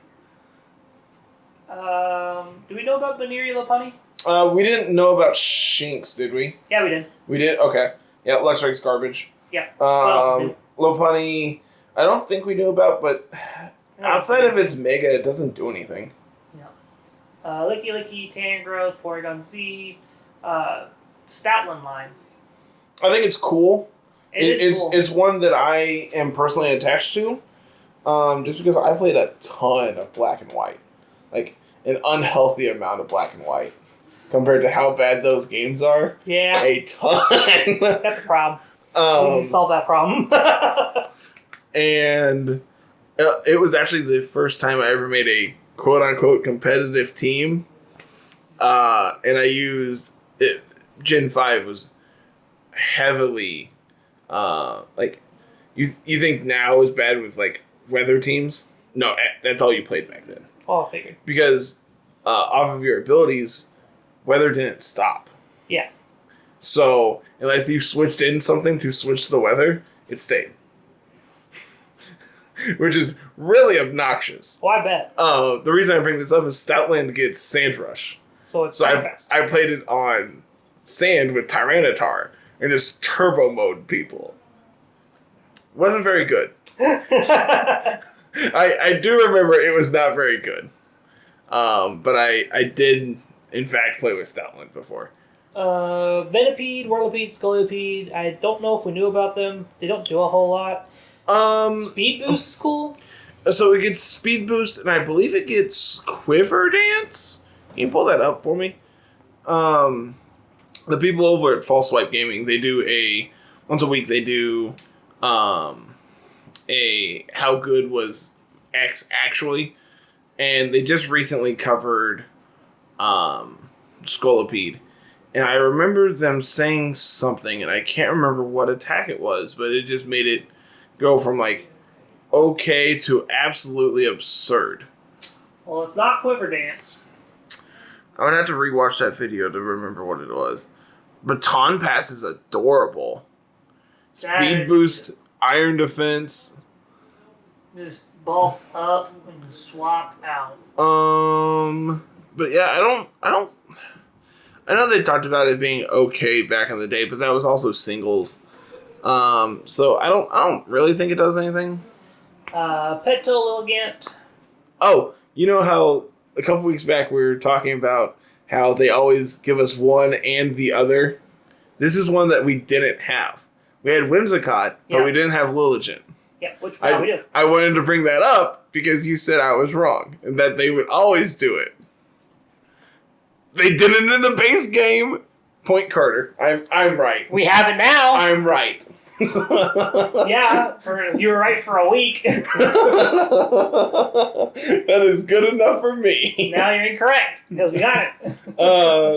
Do we know about Baneri Lopunny? We didn't know about Shinx, did we? Yeah, we did. We did? Okay. Yeah, Luxray's garbage. Yeah. What else is new? Lopunny, I don't think we knew about, but outside of its Mega, it doesn't do anything. Yeah. Licky Licky, Tangrowth, Porygon Z, Statland line. I think it's cool. It's cool. It's one that I am personally attached to, just because I played a ton of Black and White. Like, an unhealthy amount of Black and White. Compared to how bad those games are. Yeah. A ton. That's a problem. We need to solve that problem. And it was actually the first time I ever made a quote-unquote competitive team. And I used... Gen 5 was heavily... you think now is bad with, weather teams? No, that's all you played back then. Oh, I figured. Because off of your abilities... weather didn't stop. Yeah. So, unless you switched in something to switch the weather, it stayed. Which is really obnoxious. Oh, I bet. The reason I bring this up is Stoutland gets Sand Rush. So it's fast. I played it on sand with Tyranitar and just turbo mode people. Wasn't very good. I do remember it was not very good. But I did... in fact, play with Stoutland before. Venipede, Whirlipede, Scolipede. I don't know if we knew about them. They don't do a whole lot. Speed Boost is cool. So it gets Speed Boost, and I believe it gets Quiver Dance. Can you pull that up for me? The people over at False Swipe Gaming, they do once a week, they do a How Good Was X Actually. And they just recently covered... Scolipede. And I remember them saying something, and I can't remember what attack it was, but it just made it go from, okay to absolutely absurd. Well, it's not Quiver Dance. I would have to rewatch that video to remember what it was. Baton Pass is adorable. Speed Boost, Iron Defense. Just bulk up and swap out. But yeah, I know they talked about it being okay back in the day, but that was also singles. So I don't really think it does anything. Petal Lilligant. Oh, you know how a couple weeks back we were talking about how they always give us one and the other? This is one that we didn't have. We had Whimsicott, but we didn't have Lilligant. Yeah, which one we do. I wanted to bring that up because you said I was wrong and that they would always do it. They did it in the base game. Point Carter. I'm right. We have it now. I'm right. Yeah, you were right for a week. That is good enough for me. Now you're incorrect because we got it.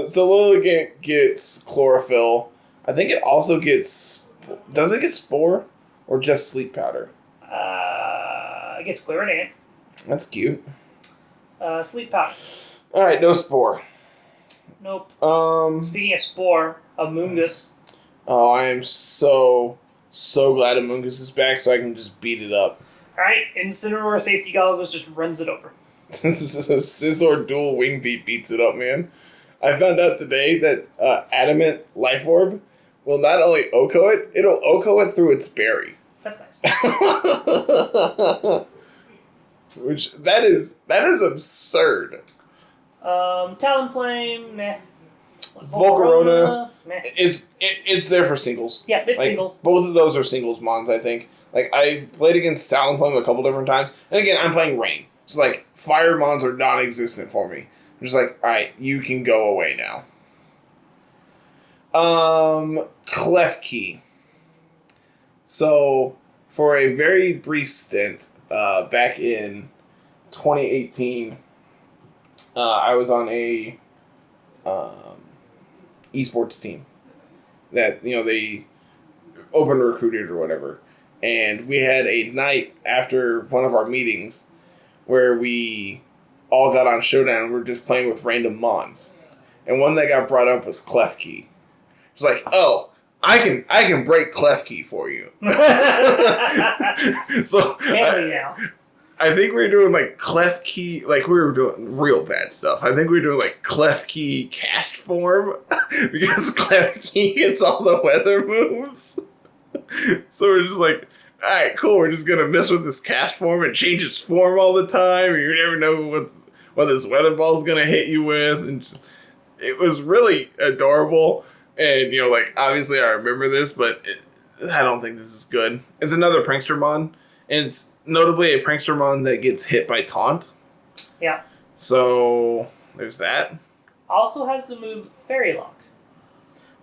So Lilligant gets Chlorophyll. I think it also gets... Does it get Spore? Or just Sleep Powder? It gets Quiver Dance. That's cute. Sleep Powder. Alright, no Spore. Nope. Speaking of Spore, Amoonguss. Oh, I am so glad Amoonguss is back so I can just beat it up. Alright, Incineroar Safety Goggles just runs it over. Scizor Dual Wing Beat beats it up, man. I found out today that Adamant Life Orb will not only OHKO it, it'll OHKO it through its berry. That's nice. Which, that is absurd. Talonflame, meh. Volcarona, meh. It's there for singles. Yeah, it's singles. Both of those are singles mons, I think. I've played against Talonflame a couple different times. And again, I'm playing Rain. So, fire mons are non-existent for me. I'm just alright, you can go away now. Klefki. So, for a very brief stint, back in 2018, I was on a esports team. that they open recruited or whatever. And we had a night after one of our meetings where we all got on Showdown and we were just playing with random Mons. And one that got brought up was Klefki. It's like, oh, I can break Klefki for you. So I think we were doing like Klefki, like we were doing real bad stuff. I think we were doing like Klefki cast form because Klefki gets all the weather moves. So we're just like, all right, cool. We're just gonna mess with this cast form and change its form all the time. You never know what this weather ball is gonna hit you with, and it was really adorable. And like obviously I remember this, but I don't think this is good. It's another Prankstermon, and it's notably a Prankstermon that gets hit by taunt. Yeah. So there's that. Also has the move Fairy Lock,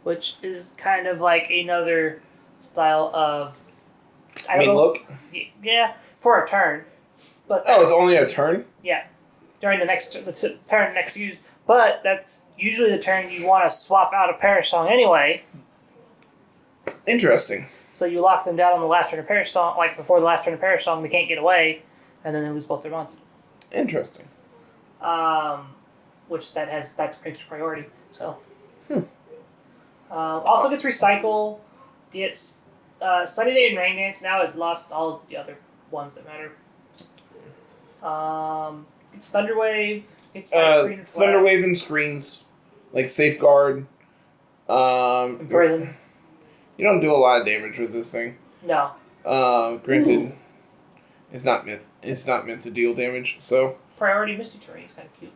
which is kind of like another style of. I don't know. Look. Yeah, for a turn. But it's only a turn? Yeah, during the turn next used. But that's usually the turn you want to swap out a Perish Song anyway. Interesting. So you lock them down on the last turn of Perish Song, like before the last turn of Perish Song, they can't get away, and then they lose both their monsters. Interesting. Which that's Prankster priority. So. Also gets Recycle, gets Sunny Day and Rain Dance. Now it lost all the other ones that matter. It's Thunderwave. It's Thunderwave and screens, like Safeguard. Imprison. You don't do a lot of damage with this thing. No. Granted, it's not meant to deal damage. So Priority Misty Terrain is kind of cute.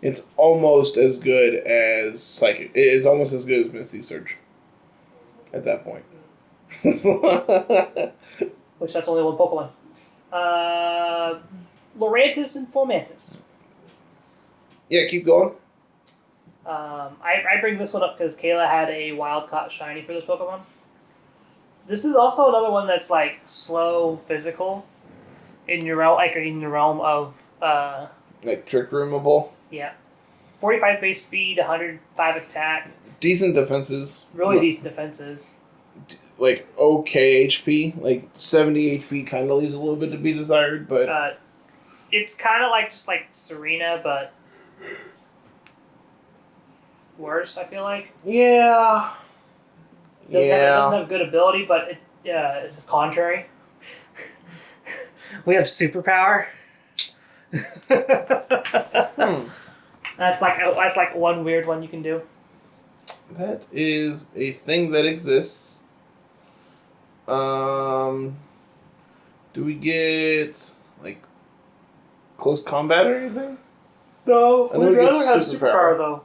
It's almost as good as Psychic. It is almost as good as Misty Surge. At that point. Which that's only one Pokemon. Lurantis and Fomantis. Yeah, keep going. I bring this one up because Kayla had a wild caught shiny for this Pokemon. This is also another one that's like slow physical in your realm of like Trick Roomable. Yeah. 45 base speed, 105 attack. Decent defenses. Really decent defenses. Like okay HP. Like 70 HP kind of leaves a little bit to be desired, but it's kind of like just like Serena, but worse. I feel like. Yeah. It doesn't have good ability, but it's the contrary. We have superpower. That's like one weird one you can do. That is a thing that exists. Do we get like close combat or anything? No, we'd rather have superpower though.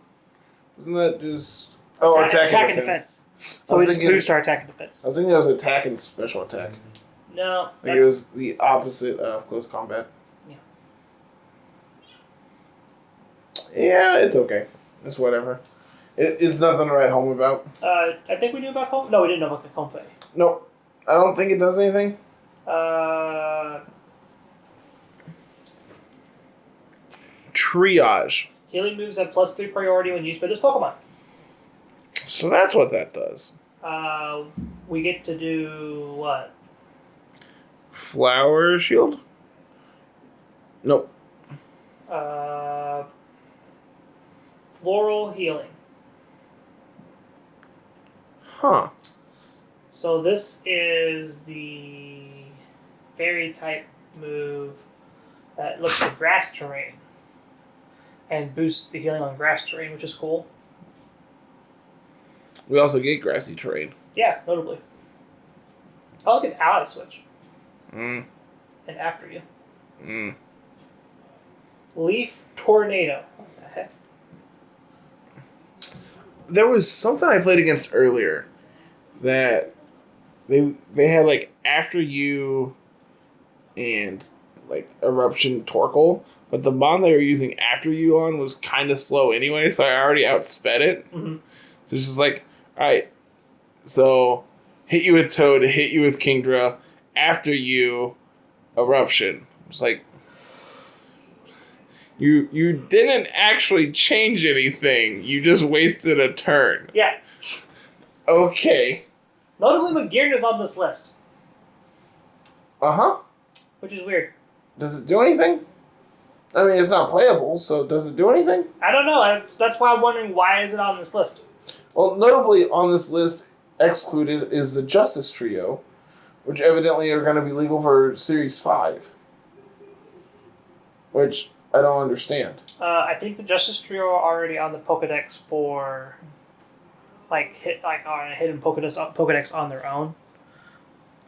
Isn't that just attack and defense? So we just boost our attack and defense. I was thinking it was attack and special attack. No, like it was the opposite of close combat. Yeah. Yeah, it's okay. It's whatever. It's nothing to write home about. I think we knew about Compe. No, we didn't know about Compe. Nope. I don't think it does anything. Triage. Healing moves have +3 priority when used by this Pokemon. So that's what that does. We get to do what? Flower Shield? Nope. Floral Healing. Huh. So this is the fairy type move that looks at grass terrain and boosts the healing on grass terrain, which is cool. We also get grassy terrain. Yeah, notably. I also get ally switch. And after you. Leaf Tornado. What the heck? There was something I played against earlier that they had like after you and like Eruption Torkoal, but the bond they were using after you on was kind of slow anyway, so I already outsped it. Mm-hmm. So it's just like, all right, so hit you with Toad, hit you with Kingdra, after you Eruption. It's like, You didn't actually change anything. You just wasted a turn. Yeah. Okay. Notably, McGearn is on this list. Uh-huh. Which is weird. Does it do anything? I mean, it's not playable, so does it do anything? I don't know. That's why I'm wondering, why is it on this list? Well, notably on this list, excluded is the Justice Trio, which evidently are going to be legal for Series 5. Which I don't understand. I think the Justice Trio are already on the Pokedex for... on a hidden Pokedex on their own.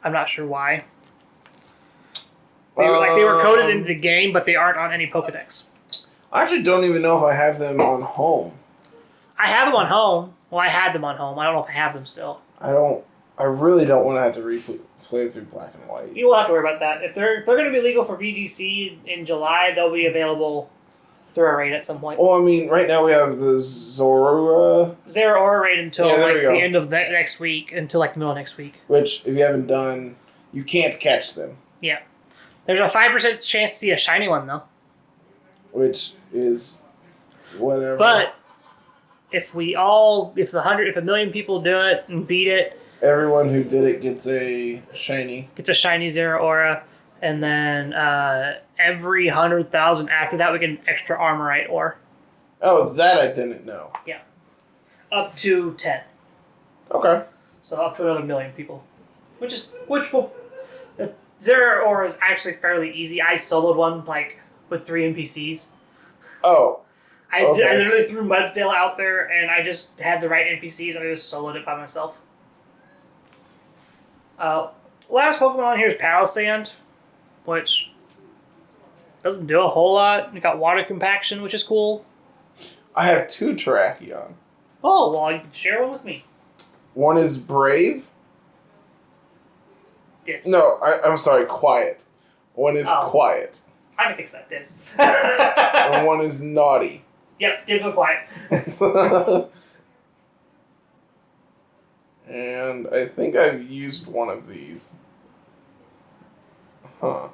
I'm not sure why. They were coded into the game, but they aren't on any Pokedex. I actually don't even know if I have them on home. I have them on home. Well, I had them on home. I don't know if I have them still. I really don't want to have to play through Black and White. You won't have to worry about that. If they're going to be legal for VGC in July, they'll be available through a raid at some point. Well, I mean, right now we have the Zorro. Zero raid until the end of next week, until the middle of next week. Which, if you haven't done, you can't catch them. Yeah. There's a 5% chance to see a shiny one, though. Which is whatever. But if a million people do it and beat it, everyone who did it gets a shiny. Gets a shiny Zero Aura, and then every 100,000 after that we get an extra Armorite ore. Oh, that I didn't know. Yeah. Up to 10. Okay. So up to another million people. Which will... Zero Aura is actually fairly easy. I soloed one, with 3 NPCs. Oh. I literally threw Mudsdale out there, and I just had the right NPCs, and I just soloed it by myself. Last Pokemon on here is Palisand, which doesn't do a whole lot. You got water compaction, which is cool. I have 2 Terrakion. Oh, well, you can share one with me. One is Brave. Dibs. No, I'm sorry, Quiet. One is Quiet. I can fix that, Dibs. And one is Naughty. Yep, Dibs with Quiet. And I think I've used one of these. Huh.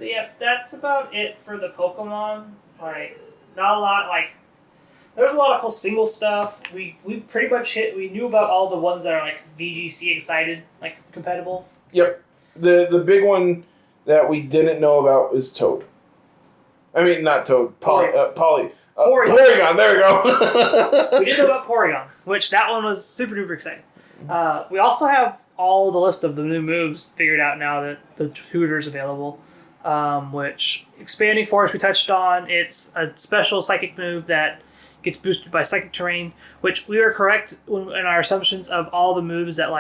Yep, that's about it for the Pokemon. Not a lot, there's a lot of cool single stuff. We pretty much we knew about all the ones that are, VGC excited, compatible. Yep. The big one that we didn't know about is Toad. I mean, not Toad. Porygon. Porygon, there we go. We did know about Porygon, which that one was super duper exciting. We also have all the list of the new moves figured out now that the tutor's available. Which Expanding Force we touched on. It's a special psychic move that gets boosted by Psychic Terrain, which we were correct in our assumptions of all the moves that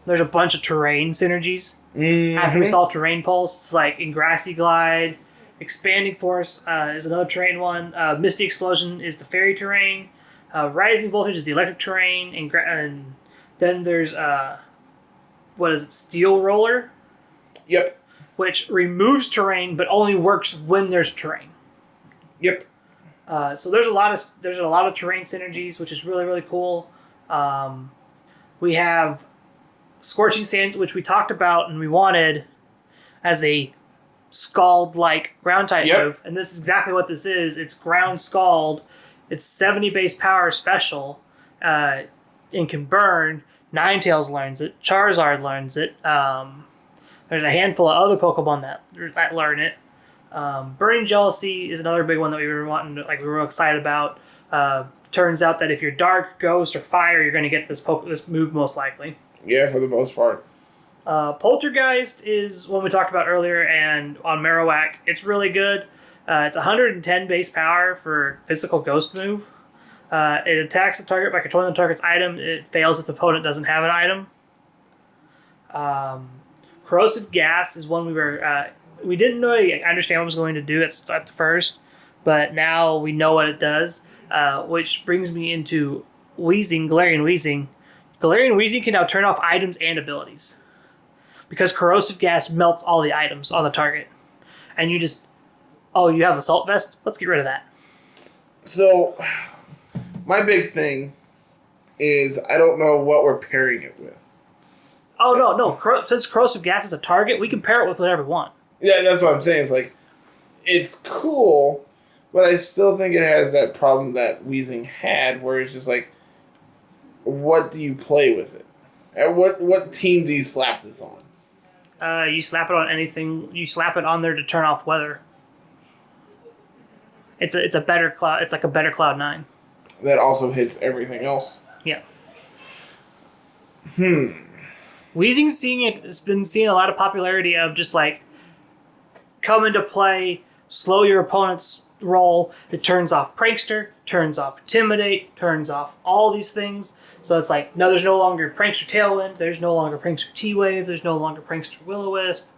there's a bunch of terrain synergies. Mm-hmm. After we saw Terrain Pulse, it's in Grassy Glide. Expanding Force is another terrain one. Misty Explosion is the fairy terrain. Rising Voltage is the electric terrain. And then there's, Steel Roller? Yep. Which removes terrain, but only works when there's terrain. Yep. So there's a lot of terrain synergies, which is really, really cool. We have Scorching Sands, which we talked about and we wanted as a Scald-like ground type move, and this is exactly what this is. It's Ground Scald. It's 70 base power special, and can burn. Ninetales learns it. Charizard learns it. There's a handful of other Pokemon that learn it. Burning Jealousy is another big one that we were wanting to, we were excited about. Turns out that if you're Dark, Ghost, or Fire, you're going to get this move most likely. Yeah, for the most part. Poltergeist is one we talked about earlier, and on Marowak, it's really good. It's 110 base power for physical ghost move. It attacks the target by controlling the target's item. It fails if the opponent doesn't have an item. Corrosive Gas is one we didn't really understand what it was going to do at the first, but now we know what it does, which brings me into Galarian Wheezing. Galarian Wheezing can now turn off items and abilities, because Corrosive Gas melts all the items on the target. And you have Assault Vest? Let's get rid of that. So, my big thing is I don't know what we're pairing it with. Oh, no. Since Corrosive Gas is a target, we can pair it with whatever we want. Yeah, that's what I'm saying. It's cool, But I still think it has that problem that Weezing had, where it's just like, what do you play with it? And what team do you slap this on? You slap it on anything. You slap it on there to turn off weather. It's a better cloud. It's like a better Cloud 9. That also hits everything else. Yeah. Weezing's has been seeing a lot of popularity of just like come into play, slow your opponent's roll. It turns off Prankster, turns off Intimidate, turns off all these things. So it's like, no, there's no longer Prankster Tailwind, there's no longer Prankster T-Wave, there's no longer Prankster Will-O-Wisp,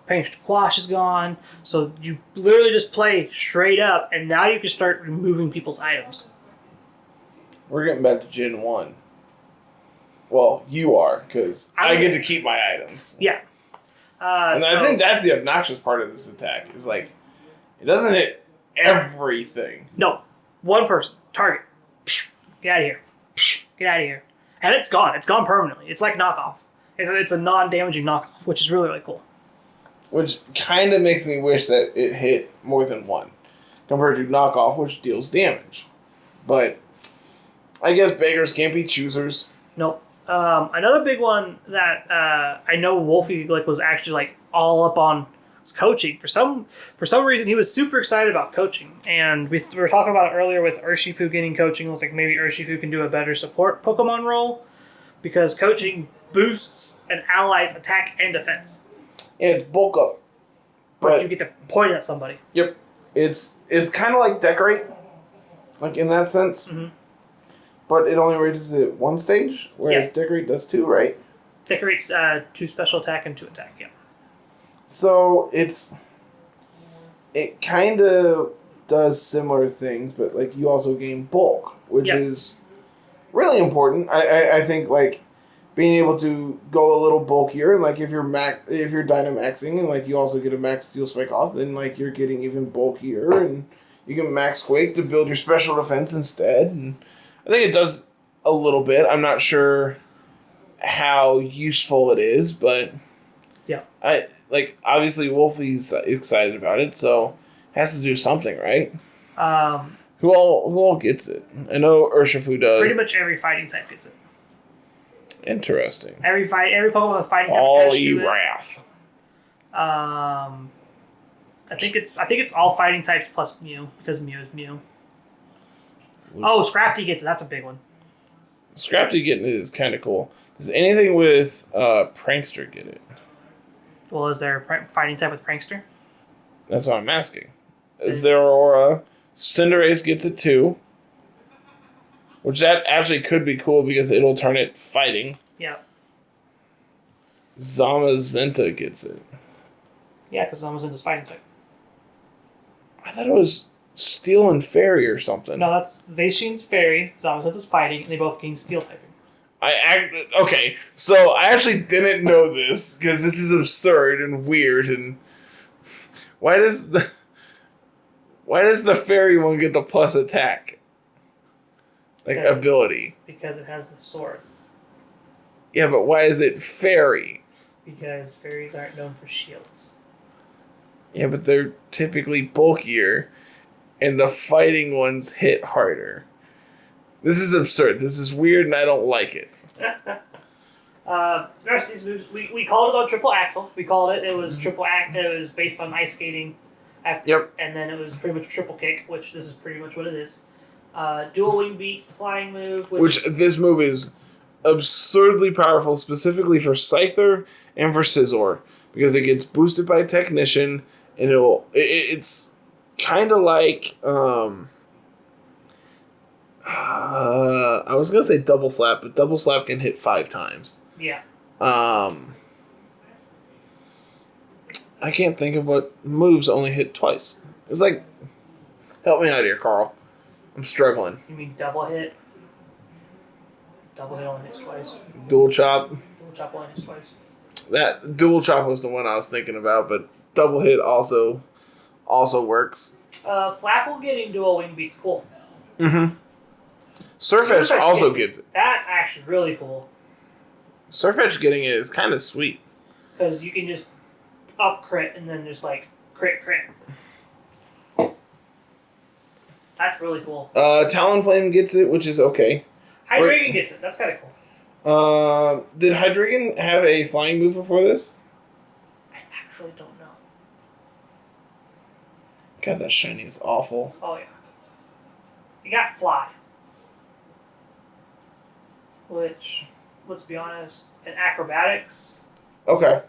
Prankster Quash is gone. So you literally just play straight up, and now you can start removing people's items. We're getting back to Gen 1. Well, you are, because I get to keep my items. Yeah. And I think that's the obnoxious part of this attack, is like, it doesn't hit everything. No. One person. Target. Get out of here. Get out of here. And it's gone. It's gone permanently. It's like knockoff. It's a non-damaging knockoff, which is really, really cool. Which kind of makes me wish that it hit more than one, compared to knockoff, which deals damage. But I guess beggars can't be choosers. Nope. Another big one that I know Wolfie was actually all up on was coaching. For some reason, he was super excited about coaching, and we were talking about it earlier with Urshifu getting coaching. It was like maybe Urshifu can do a better support Pokemon role because coaching boosts an ally's attack and defense. Yeah, it's bulk up, but you get to point at somebody. Yep, it's kind of like Decorate, like in that sense. Mm-hmm. But it only raises it one stage, whereas Decorate does 2, right? Decorate's 2 special attack and 2 attack, yeah. So it kind of does similar things, but you also gain bulk, which is really important. I think being able to go a little bulkier, and if you're Dynamaxing and you also get a max Steel Spike off, then you're getting even bulkier, and you can max Quake to build your special defense instead. And I think it does a little bit. I'm not sure how useful it is, but obviously Wolfie's excited about it, so it has to do something, right? Who all gets it? I know Urshifu does. Pretty much every fighting type gets it. Interesting. Every Pokemon with fighting type all Wrath. I think it's all fighting types plus Mew, because Mew is Mew. Oh, Scrafty gets it. That's a big one. Scrafty getting it is kind of cool. Does anything with Prankster get it? Well, is there a fighting type with Prankster? That's what I'm asking. Is there Aurora? Cinderace gets it too. Which that actually could be cool because it'll turn it fighting. Yeah. Zamazenta gets it. Yeah, because Zamazenta's fighting type. I thought it was Steel and Fairy or something. No, that's Zacian's Fairy, Zamazenta's fighting, and they both gain Steel typing. Okay, so I actually didn't know this because this is absurd and weird. And why does the Fairy one get the plus attack? Ability? Because it has the sword. Yeah, but why is it Fairy? Because fairies aren't known for shields. Yeah, but they're typically bulkier, and the fighting ones hit harder. This is absurd. This is weird, and I don't like it. The rest of these moves, we called it on Triple Axle. We called it. It was Triple Act. It was based on ice skating. Yep. And then it was pretty much Triple Kick, which this is pretty much what it is. Dual Wing Beat, flying move. Which this move is absurdly powerful, specifically for Scyther and for Scizor, because it gets boosted by Technician, and it's kind of like I was gonna say Double Slap, but Double Slap can hit 5 times. Yeah. I can't think of what moves only hit twice. It's help me out here, Carl. I'm struggling. You mean double hit? Double hit only hits twice. Dual Chop. Dual Chop only hits twice. That Dual Chop was the one I was thinking about, but Double Hit also works. Flapple getting Dual Wing Beat's cool. Mm-hmm. Surfetch also gets it. That's actually really cool. Surfetch getting it is kind of sweet. Because you can just up crit and then just crit. That's really cool. Talonflame gets it, which is okay. Hydreigon gets it. That's kind of cool. Did Hydreigon have a flying move before this? I actually don't know. God, that shiny is awful. Oh, yeah. You got Fly. Which, let's be honest, in Acrobatics. Okay.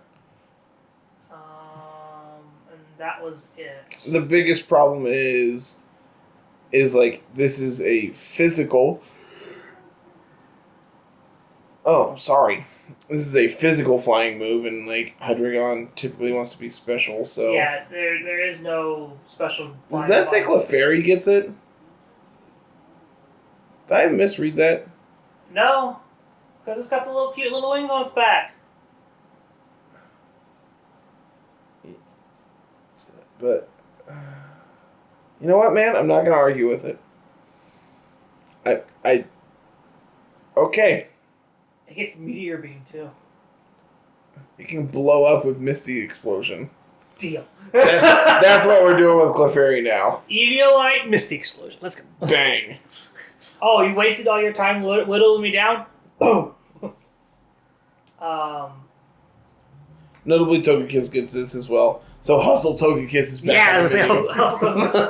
And that was it. The biggest problem is like, this is a physical... Oh, sorry. This is a physical flying move, and like Hydreigon typically wants to be special, so... Yeah, there is no special Does that say Clefairy gets it? Did I misread that? No, because it's got the little cute little wings on its back. But... you know what, man? I'm not going to argue with it. Okay. It gets Meteor Beam, too. It can blow up with Misty Explosion. Deal. That's what we're doing with Clefairy now. Eviolite, Misty Explosion. Let's go. Bang. Oh, you wasted all your time whittling me down? Boom. Notably, Togekiss gets this as well. So Hustle Togekiss is back. Yeah, I was saying Hustle Togekiss is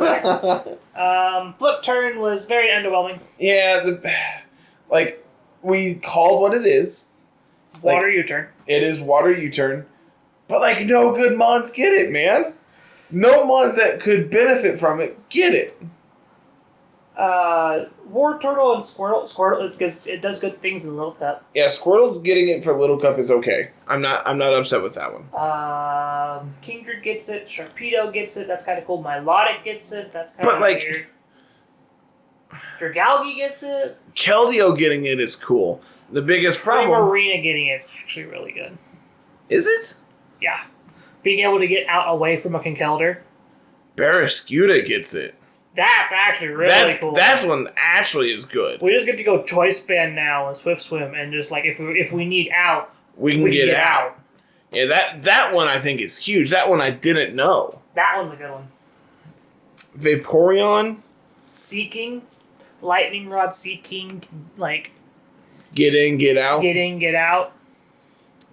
back. Flip Turn was very underwhelming. Yeah, we called what it is. Water U-turn. It is Water U-turn. But, like, no good Mons get it, man. No Mons that could benefit from it get it. War Turtle and Squirtle, because it does good things in Little Cup. Yeah, Squirtle getting it for Little Cup is okay. I'm not upset with that one. Kingdra gets it. Sharpedo gets it. That's kind of cool. Milotic gets it. That's kind of weird. Dragalge gets it. Keldeo getting it is cool. The biggest problem... Primarina getting it is actually really good. Is it? Yeah. Being able to get out away from a Conkeldurr. Barraskewda gets it. That's actually really cool. That's one actually is good. We just get to go Choice Band now and Swift Swim, and just like if we need out, we can get out. Yeah, that one I think is huge. That one I didn't know. That one's a good one. Vaporeon. Seeking. Lightning Rod Seeking, like... Get in, get out. Get in, get out.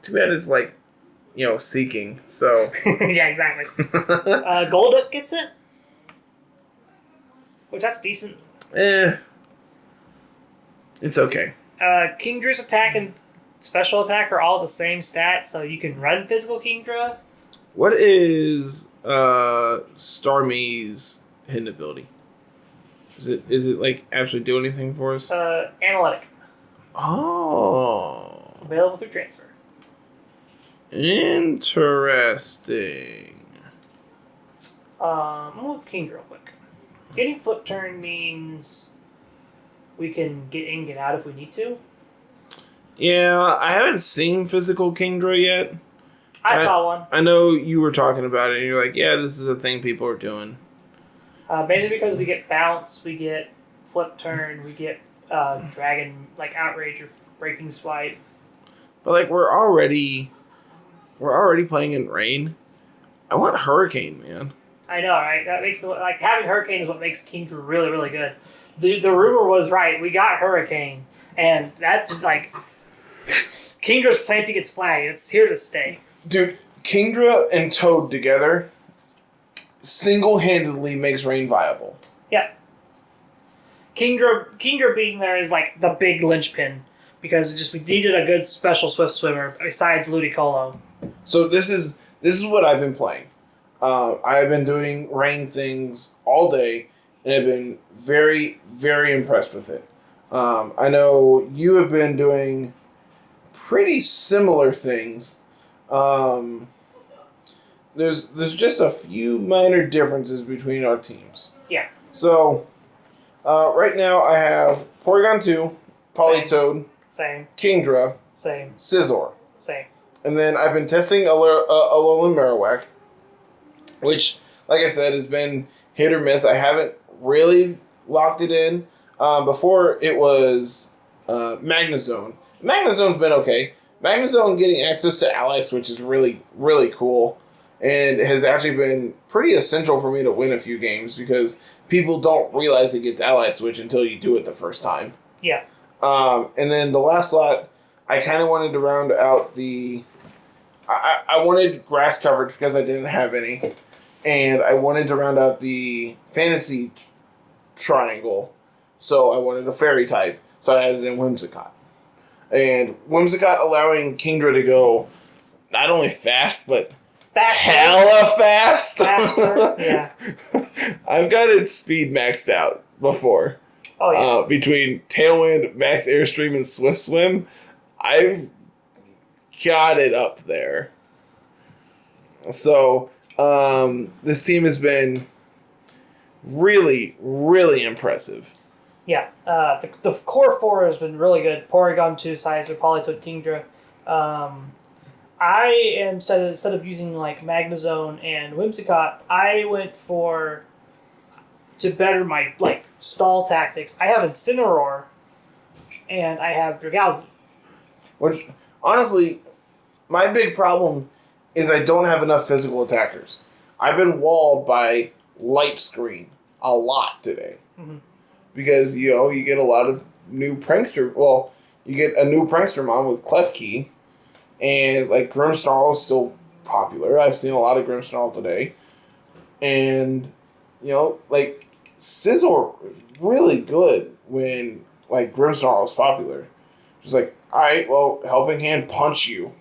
Too bad it's like, Seeking, so... Yeah, exactly. Golduck gets it. Which, that's decent. It's okay. Kingdra's attack and special attack are all the same stats, so you can run physical Kingdra. What is Starmie's hidden ability? Is it like actually do anything for us? Analytic. Oh. Available through transfer. Interesting. I'm gonna look at Kingdra real quick. Getting Flip Turn means we can get in, get out if we need to. Yeah, I haven't seen physical Kingdra yet. I saw one. I know you were talking about it, and you're like, yeah, this is a thing people are doing. Mainly because we get Bounce, we get Flip Turn, we get Dragon, like Outrage or Breaking Swipe. But, like, we're already playing in rain. I want Hurricane, man. I know, right? That makes having Hurricane is what makes Kingdra really, really good. The rumor was right. We got Hurricane, and that just like Kingdra's planting its flag. It's here to stay. Dude, Kingdra and Toad together single-handedly makes rain viable. Yeah. Kingdra being there is like the big linchpin because we needed a good special Swift Swimmer besides Ludicolo. So this is what I've been playing. I've been doing rain things all day, and I've been very, very impressed with it. I know you have been doing pretty similar things. There's just a few minor differences between our teams. Yeah. So, right now I have Porygon 2, Politoed, Same. Kingdra, Same. Scizor. Same. And then I've been testing Alolan Marowak, which, like I said, has been hit or miss. I haven't really locked it in. Before it was Magnezone. Magnezone's been okay. Magnezone getting access to Ally Switch is really, really cool. and has actually been pretty essential for me to win a few games because people don't realize it gets ally switch until you do it the first time. Yeah. And then the last slot, I kind of wanted to round out the... I wanted grass coverage because I didn't have any. And I wanted to round out the fantasy triangle. So I wanted a fairy type. So I added in Whimsicott. And Whimsicott allowing Kingdra to go not only fast, but hella fast. Faster, yeah. I've got its speed maxed out before. Oh, yeah. Between Tailwind, Max Airstream, and Swift Swim, I've got it up there. So, this team has been really, really impressive. Yeah, the core four has been really good. Porygon 2, Sizer, Politoed, Kingdra. I am, instead of using like Magnezone and Whimsicott, I went for, to better my like stall tactics, I have Incineroar and I have Dragalge. Which, honestly, my big problem is I don't have enough physical attackers. I've been walled by Light Screen a lot today. Mm-hmm. Because, you get a lot of new prankster... Well, you get a new prankster mom with Klefki. And, like, Grimmsnarl is still popular. I've seen a lot of Grimmsnarl today. And, like, Scizor is really good when, like, Grimmsnarl is popular. Just like, alright, well, Helping Hand punch you.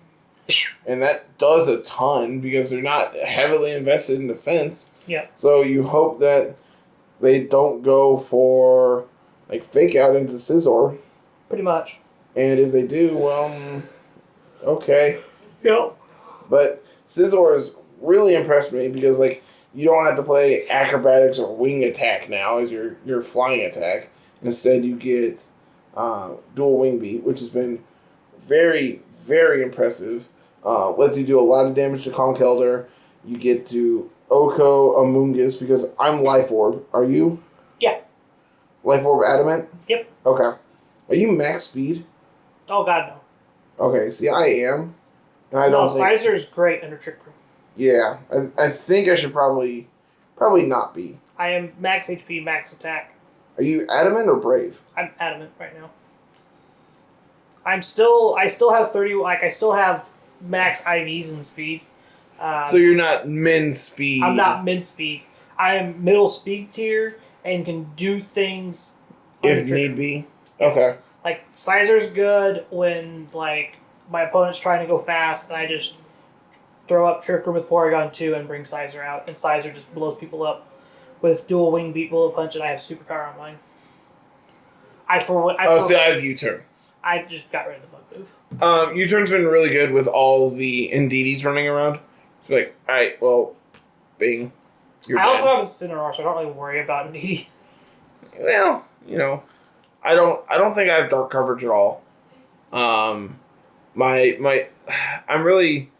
And that does a ton because they're not heavily invested in defense. Yeah. So you hope that they don't go for, like, Fake Out into Scizor. Pretty much. And if they do, well, okay. Yep. But Scizor has really impressed me because, like, you don't have to play Acrobatics or Wing Attack now as your flying attack. Instead, you get Dual Wing Beat, which has been very, very impressive. Lets you do a lot of damage to Conkeldurr. You get to Oko Amoonguss because I'm Life Orb. Are you? Yeah. Life Orb Adamant? Yep. Okay. Are you max speed? Oh, God, no. Okay, see, I am. And I don't think... Sizer's great under Trick Room. Yeah, I think I should probably not be. I am max HP, max attack. Are you Adamant or Brave? I'm Adamant right now. I still have 30, I still have max IVs and speed. So you're not min speed. I'm not mid speed. I am middle speed tier and can do things if need be. Okay. Like Sizer's good when like my opponent's trying to go fast and I just throw up Trick Room with Porygon 2 and bring Sizer out, and Sizer just blows people up with Dual Wing Beat, Bullet Punch, and I have Superpower on mine. I have U-Turn. I just got rid of the bug move. U-Turn's been really good with all the Indeedis running around. It's like, alright, well, bing. I also have a Incineroar, so I don't really worry about Indeedee. Well, I don't think I have dark coverage at all. I'm really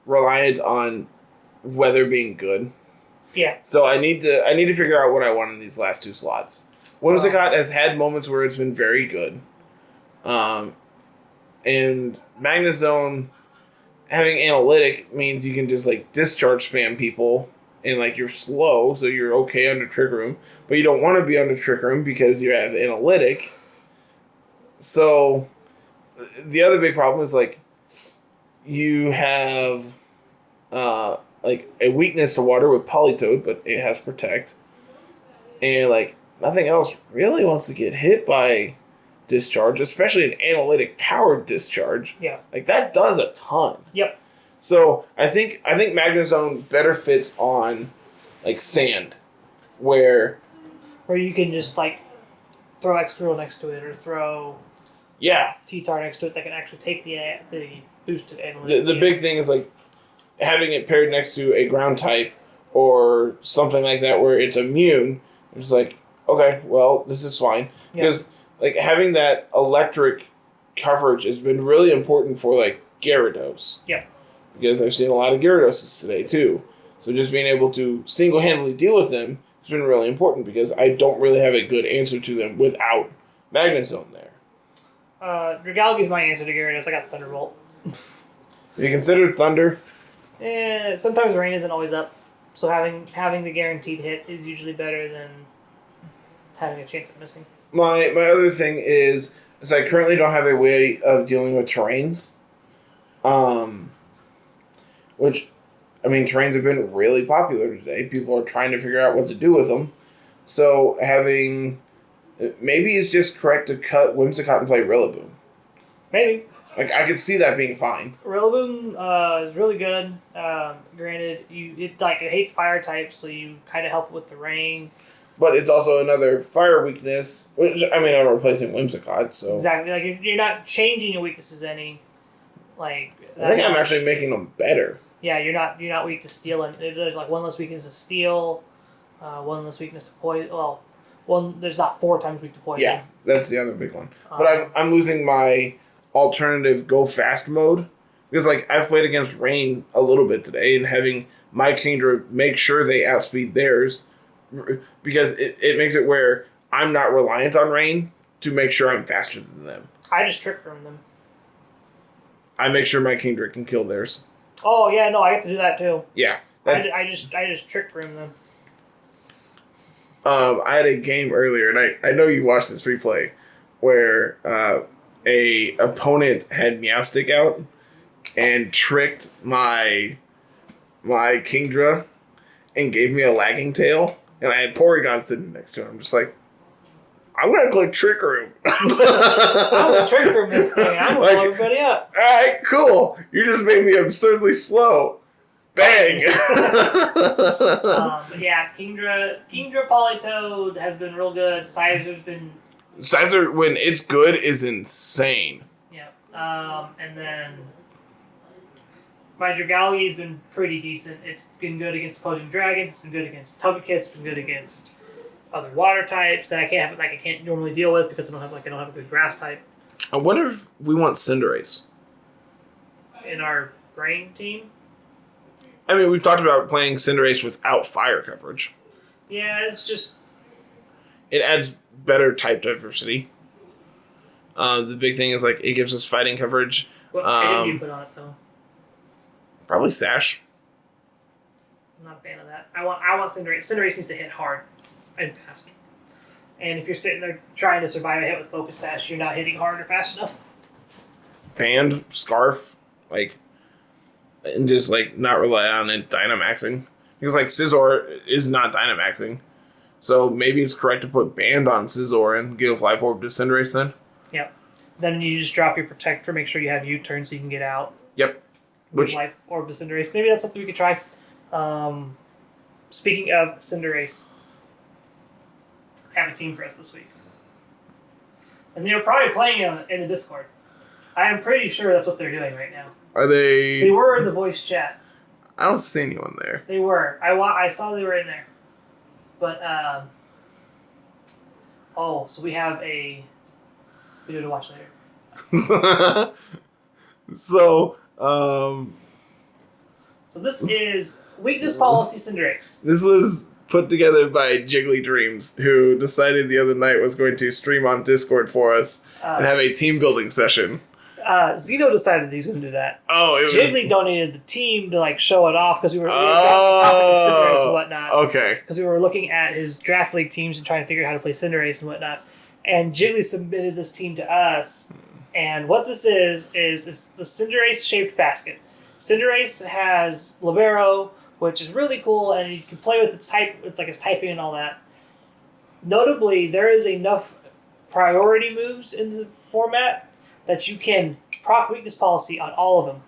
reliant on weather being good. Yeah. So I need to figure out what I want in these last two slots. Whimsicott has had moments where it's been very good. And Magnezone having analytic means you can just like discharge spam people and like you're slow, so you're okay under Trick Room, but you don't want to be under Trick Room because you have analytic. So the other big problem is like you have like a weakness to water with Politoed, but it has Protect, and like nothing else really wants to get hit by discharge, especially an analytic powered discharge. Yeah. Like that does a ton. Yep. So I think Magnezone better fits on like sand, where you can just like throw Excadrill next to it or throw T-Tar next to it that can actually take the boosted analytic. The big thing is like having it paired next to a ground type or something like that where it's immune. It's like, okay, well, this is fine. Because like having that electric coverage has been really important for like Gyarados. Yeah. Because I've seen a lot of Gyaradoses today too. So just being able to single-handedly deal with them has been really important because I don't really have a good answer to them without Magnezone there. Dragalge is my answer to Gyarados. I got Thunderbolt. Have you considered Thunder? Sometimes rain isn't always up, so having the guaranteed hit is usually better than having a chance of missing. My other thing is I currently don't have a way of dealing with terrains. Which, I mean, terrains have been really popular today. People are trying to figure out what to do with them. So maybe it's just correct to cut Whimsicott and play Rillaboom. Maybe. Like, I could see that being fine. Rillaboom is really good. Granted, it hates fire types, so you kind of help with the rain. But it's also another fire weakness. Which, I mean, I'm replacing Whimsicott, so... Exactly. Like, you're not changing your weaknesses any. Like... I think I'm actually making them better. Yeah, you're not weak to steel. And there's, like, one less weakness to steel, one less weakness to poison. Well, there's not 4 times weak to poison. Yeah, that's the other big one. But I'm losing my alternative go fast mode. Because, like, I've played against Rain a little bit today, and having my Kingdra make sure they outspeed theirs... Because it makes it where I'm not reliant on Rain to make sure I'm faster than them. I just trick room them. I make sure my Kingdra can kill theirs. Oh yeah, no, I get to do that too. Yeah, I just trick room them. I had a game earlier, and I know you watched this replay, where a opponent had Meowstic out and tricked my Kingdra and gave me a lagging tail. And I had Porygon sitting next to him. I'm just like, I'm going to click Trick Room. I'm going to Trick Room this thing. I'm going to blow everybody up. All right, cool. You just made me absurdly slow. Bang. Yeah, Kingdra Politoed has been real good. Sizer's been... Sizer, when it's good, is insane. Yeah. And then... My Dragalge has been pretty decent. It's been good against opposing dragons. It's been good against Togekiss. It's been good against other water types that I can't normally deal with because I don't have a good grass type. I wonder if we want Cinderace in our brain team. I mean, we've talked about playing Cinderace without fire coverage. Yeah, it's just it adds better type diversity. The big thing is it gives us fighting coverage. What item do you put on it though? Probably Sash. I'm not a fan of that. I want Cinderace. Cinderace needs to hit hard and fast. And if you're sitting there trying to survive a hit with Focus Sash, you're not hitting hard or fast enough. Band, Scarf, and just not rely on it Dynamaxing. Because Scizor is not Dynamaxing. So maybe it's correct to put Band on Scizor and give Life Orb to Cinderace then? Yep. Then you just drop your Protector, make sure you have U-turn so you can get out. Yep. Life Orb to Cinderace. Maybe that's something we could try. Speaking of Cinderace, I have a team for us this week. And they're probably playing it in the Discord. I am pretty sure that's what they're doing right now. Are they... They were in the voice chat. I don't see anyone there. They were. I saw they were in there. But, so we have a video to watch later. So this is Weakness Policy Cinderace. This was put together by Jiggly Dreams, who decided the other night was going to stream on Discord for us and have a team building session. Zeno decided he was going to do that. Oh, it was... Jiggly donated the team to show it off because we were about the topic of Cinderace and whatnot. Okay. Because we were looking at his draft league teams and trying to figure out how to play Cinderace and whatnot. And Jiggly submitted this team to us. And what this is it's the Cinderace-shaped basket. Cinderace has Libero, which is really cool, and you can play with its type, its typing and all that. Notably, there is enough priority moves in the format that you can proc Weakness Policy on all of them.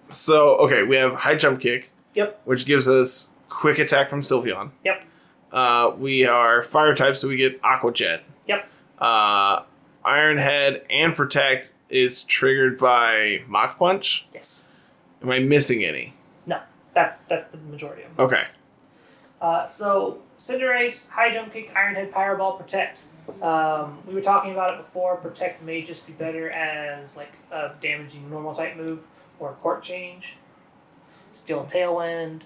So, okay, we have High Jump Kick. Yep. Which gives us Quick Attack from Sylveon. Yep. We are Fire type, so we get Aqua Jet. Yep. Iron Head and Protect is triggered by Mach Punch? Yes. Am I missing any? No, that's the majority of them. Okay. So, Cinderace, High Jump Kick, Iron Head, Powerball, Protect. We were talking about it before. Protect may just be better as a damaging normal type move or a Court Change. Steel Tailwind,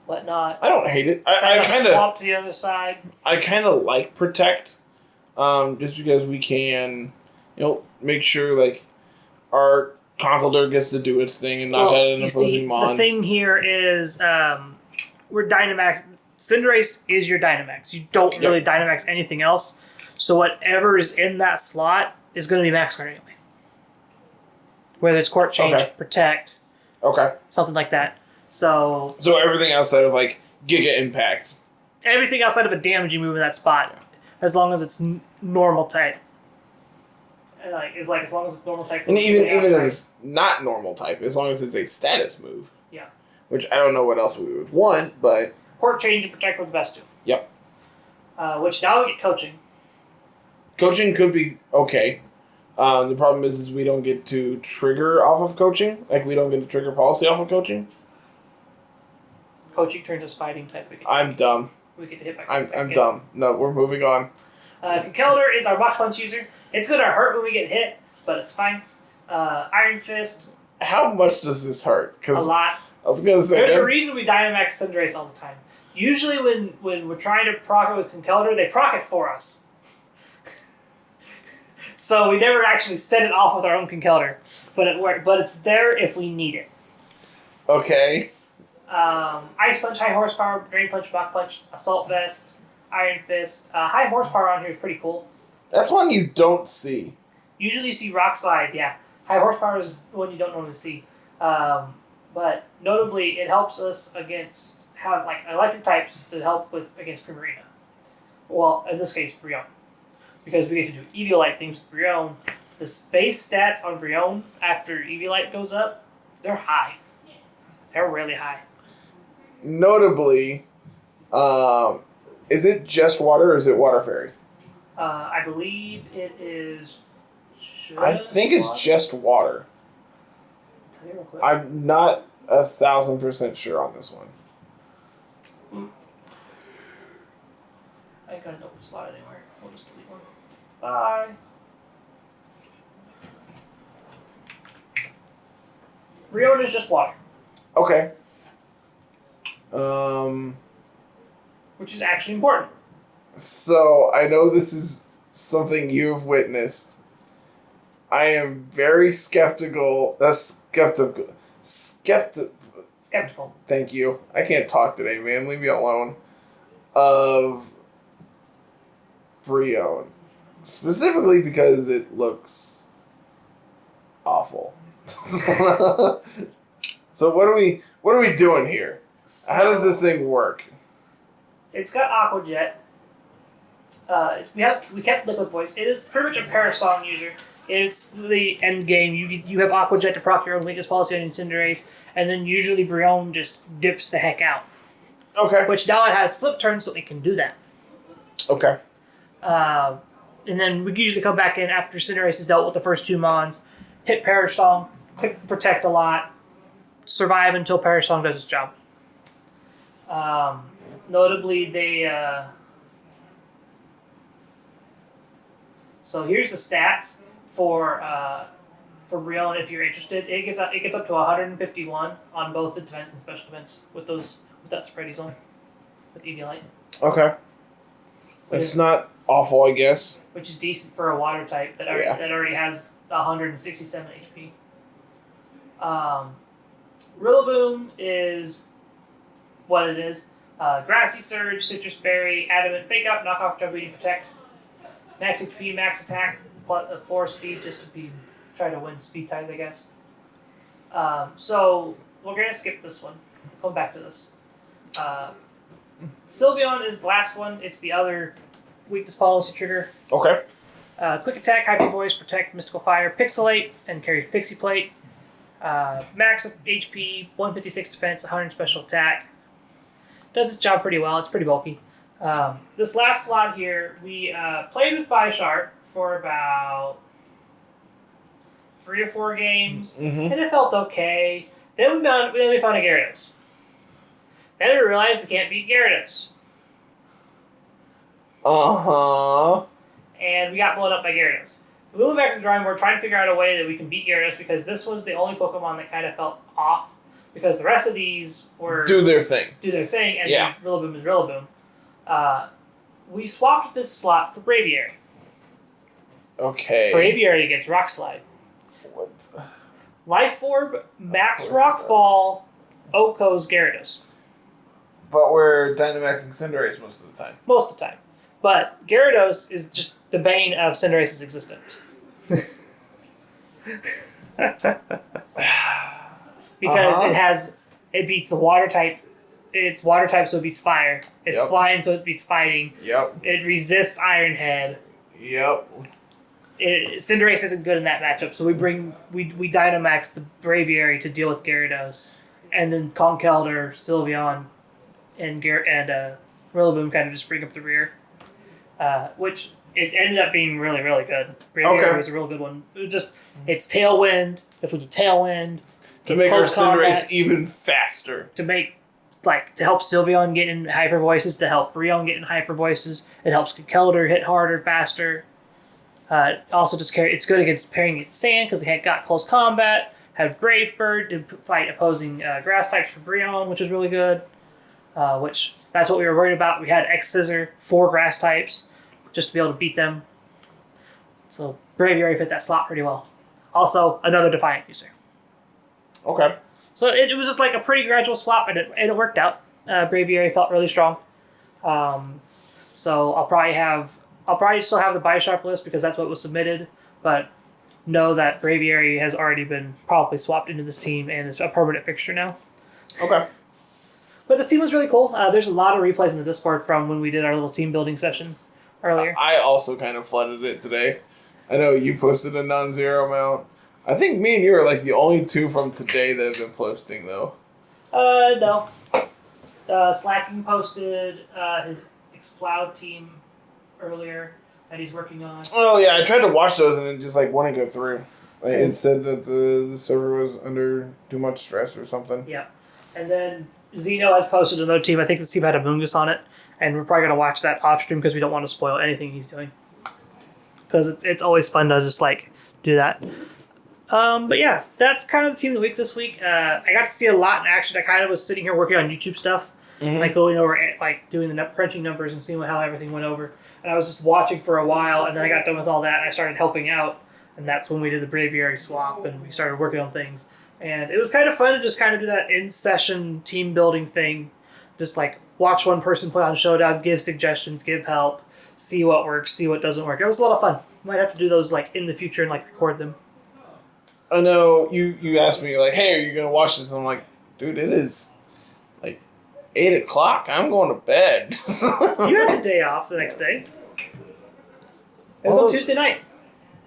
whatnot. I don't hate it. I kind swap to the other side. I kind of like Protect, just because we can, make sure our Conkeldurr gets to do its thing and knock out an opposing mon. The thing here is we're Dynamax. Cinderace is your Dynamax. You don't really Dynamax anything else. So whatever's in that slot is going to be max card anyway. Whether it's Court Change, Protect, something like that. So everything outside of like Giga Impact. Everything outside of a damaging move in that spot, as long as it's normal type. As long as it's normal type. And even if it's not normal type, as long as it's a status move. Yeah. Which I don't know what else we would want, but Court Change and Protect were the best two. Yep. Which now we get Coaching. Coaching could be okay. The problem is we don't get to trigger off of Coaching. Like, we don't get to trigger policy off of Coaching. Coaching turns us fighting type. I'm dumb. We get to hit back. I'm dumb. No, we're moving on. Conkeldurr is our Rock Punch user. It's going to hurt when we get hit, but it's fine. Iron Fist. How much does this hurt? A lot. I was going to say... There's a reason we Dynamax Cinderace all the time. Usually when we're trying to proc it with Conkeldurr, they proc it for us. So we never actually set it off with our own Conkeldurr. But it's there if we need it. Okay. Ice Punch, High Horsepower, Drain Punch, Rock Punch, Assault Vest, Iron Fist. High Horsepower on here is pretty cool. That's one you don't see. Usually you see Rock Slide, yeah. High Horsepower is one you don't normally see. But notably, it helps us against electric types to help against Primarina. Well, in this case, Brionne. Because we get to do Eviolite things with Brionne. The base stats on Brionne after Eviolite goes up, they're high. They're really high. Notably, is it just water or is it Water Fairy? I believe it is I think it's just water. I'm not 1,000% sure on this one. I ain't got an open slot anywhere. We'll just delete one. Bye. Brionne is just water. Okay. Which is actually important. So, I know this is something you've witnessed. I am very skeptical. Skeptical. Thank you. I can't talk today, man. Leave me alone. Of Brionne. Specifically because it looks awful. So what are we doing here? How does this thing work? It's got Aqua Jet. We kept Liquid Voice. It is pretty much a Parasong user. It's the end game. You have Aqua Jet to proc your own Weakness Policy on your Cinderace, and then usually Brionne just dips the heck out. Okay. Which now it has Flip Turn, so it can do that. Okay. And then we usually come back in after Cinderace has dealt with the first two mons, hit Parasong, click Protect a lot, survive until Parasong does its job. Notably, they... So here's the stats for Brionne if you're interested. It gets up to 151 on both the defense and special defense with that spread zone with Eviolite. Okay. It's not awful, I guess. Which is decent for a water type that already has 167 HP. Rillaboom is what it is. Grassy Surge, Citrus Berry, Adamant, Fake Out, Knock Off, Jump Beating, Protect. Max HP, max attack, plus 4 speed just to try to win speed ties, I guess. So we're gonna skip this one. We'll come back to this. Sylveon is the last one. It's the other Weakness Policy trigger. Okay. Quick Attack, Hyper Voice, Protect, Mystical Fire, Pixelate, and carries Pixie Plate. Max HP, 156 defense, 100 special attack. Does its job pretty well. It's pretty bulky. This last slot here, we played with Bisharp for about 3 or 4 games, and it felt okay. Then we found a Gyarados. Then we realized we can't beat Gyarados. Uh-huh. And we got blown up by Gyarados. We went back to the drawing board trying to figure out a way that we can beat Gyarados because this was the only Pokemon that kind of felt off because the rest of these were... Do their thing, and Rillaboom is Rillaboom. We swapped this slot for Braviary. Okay. Braviary gets Rock Slide. What? Life Orb, Max Rockfall, Oko's Gyarados. But we're Dynamaxing Cinderace most of the time. Most of the time. But Gyarados is just the bane of Cinderace's existence. Because it beats the water type. It's water type, so it beats fire. It's flying, so it beats fighting. Yep. It resists Iron Head. Yep. Cinderace isn't good in that matchup, so we Dynamax the Braviary to deal with Gyarados, and then Conkeldurr, Sylveon, and Rillaboom kind of just bring up the rear, which it ended up being really, really good. Braviary was a real good one. It's Tailwind. If we do Tailwind, to make our Cinderace even faster. To help Sylveon get in Hyper Voices, to help Brionne get in Hyper Voices. It helps Conkeldurr hit harder, faster. Also, it's good against pairing against Sand because they got close combat. Had Brave Bird to fight opposing grass types for Brionne, which is really good. Which that's what we were worried about. We had X Scissor for grass types just to be able to beat them. So Braviary fit that slot pretty well. Also, another Defiant user. Okay. So it was just like a pretty gradual swap, and it worked out. Braviary felt really strong. So I'll probably still have the Bisharp list because that's what was submitted, but know that Braviary has already been probably swapped into this team and is a permanent fixture now. Okay. But this team was really cool. There's a lot of replays in the Discord from when we did our little team building session earlier. I also kind of flooded it today. I know you posted a non-zero amount. I think me and you are like the only two from today that have been posting, though. No. Slacking posted his Exploud team earlier that he's working on. Oh, yeah, I tried to watch those and it just like wouldn't go through. It said that the server was under too much stress or something. Yeah. And then Zeno has posted another team. I think this team had a Mungus on it, and we're probably going to watch that off stream because we don't want to spoil anything he's doing. Because it's always fun to just like do that. But yeah, that's kind of the team of the week this week. I got to see a lot in action. I kind of was sitting here working on YouTube stuff, like going over, like doing the crunching numbers and seeing how everything went over. And I was just watching for a while, and then I got done with all that, and I started helping out. And that's when we did the Braviary swap, and we started working on things. And it was kind of fun to just kind of do that in-session team building thing. Just like watch one person play on Showdown, give suggestions, give help, see what works, see what doesn't work. It was a lot of fun. Might have to do those like in the future and like record them. I know you asked me like, hey, are you going to watch this? And I'm like, dude, it is like 8 o'clock. I'm going to bed. You had the day off the next day. It was on Tuesday night.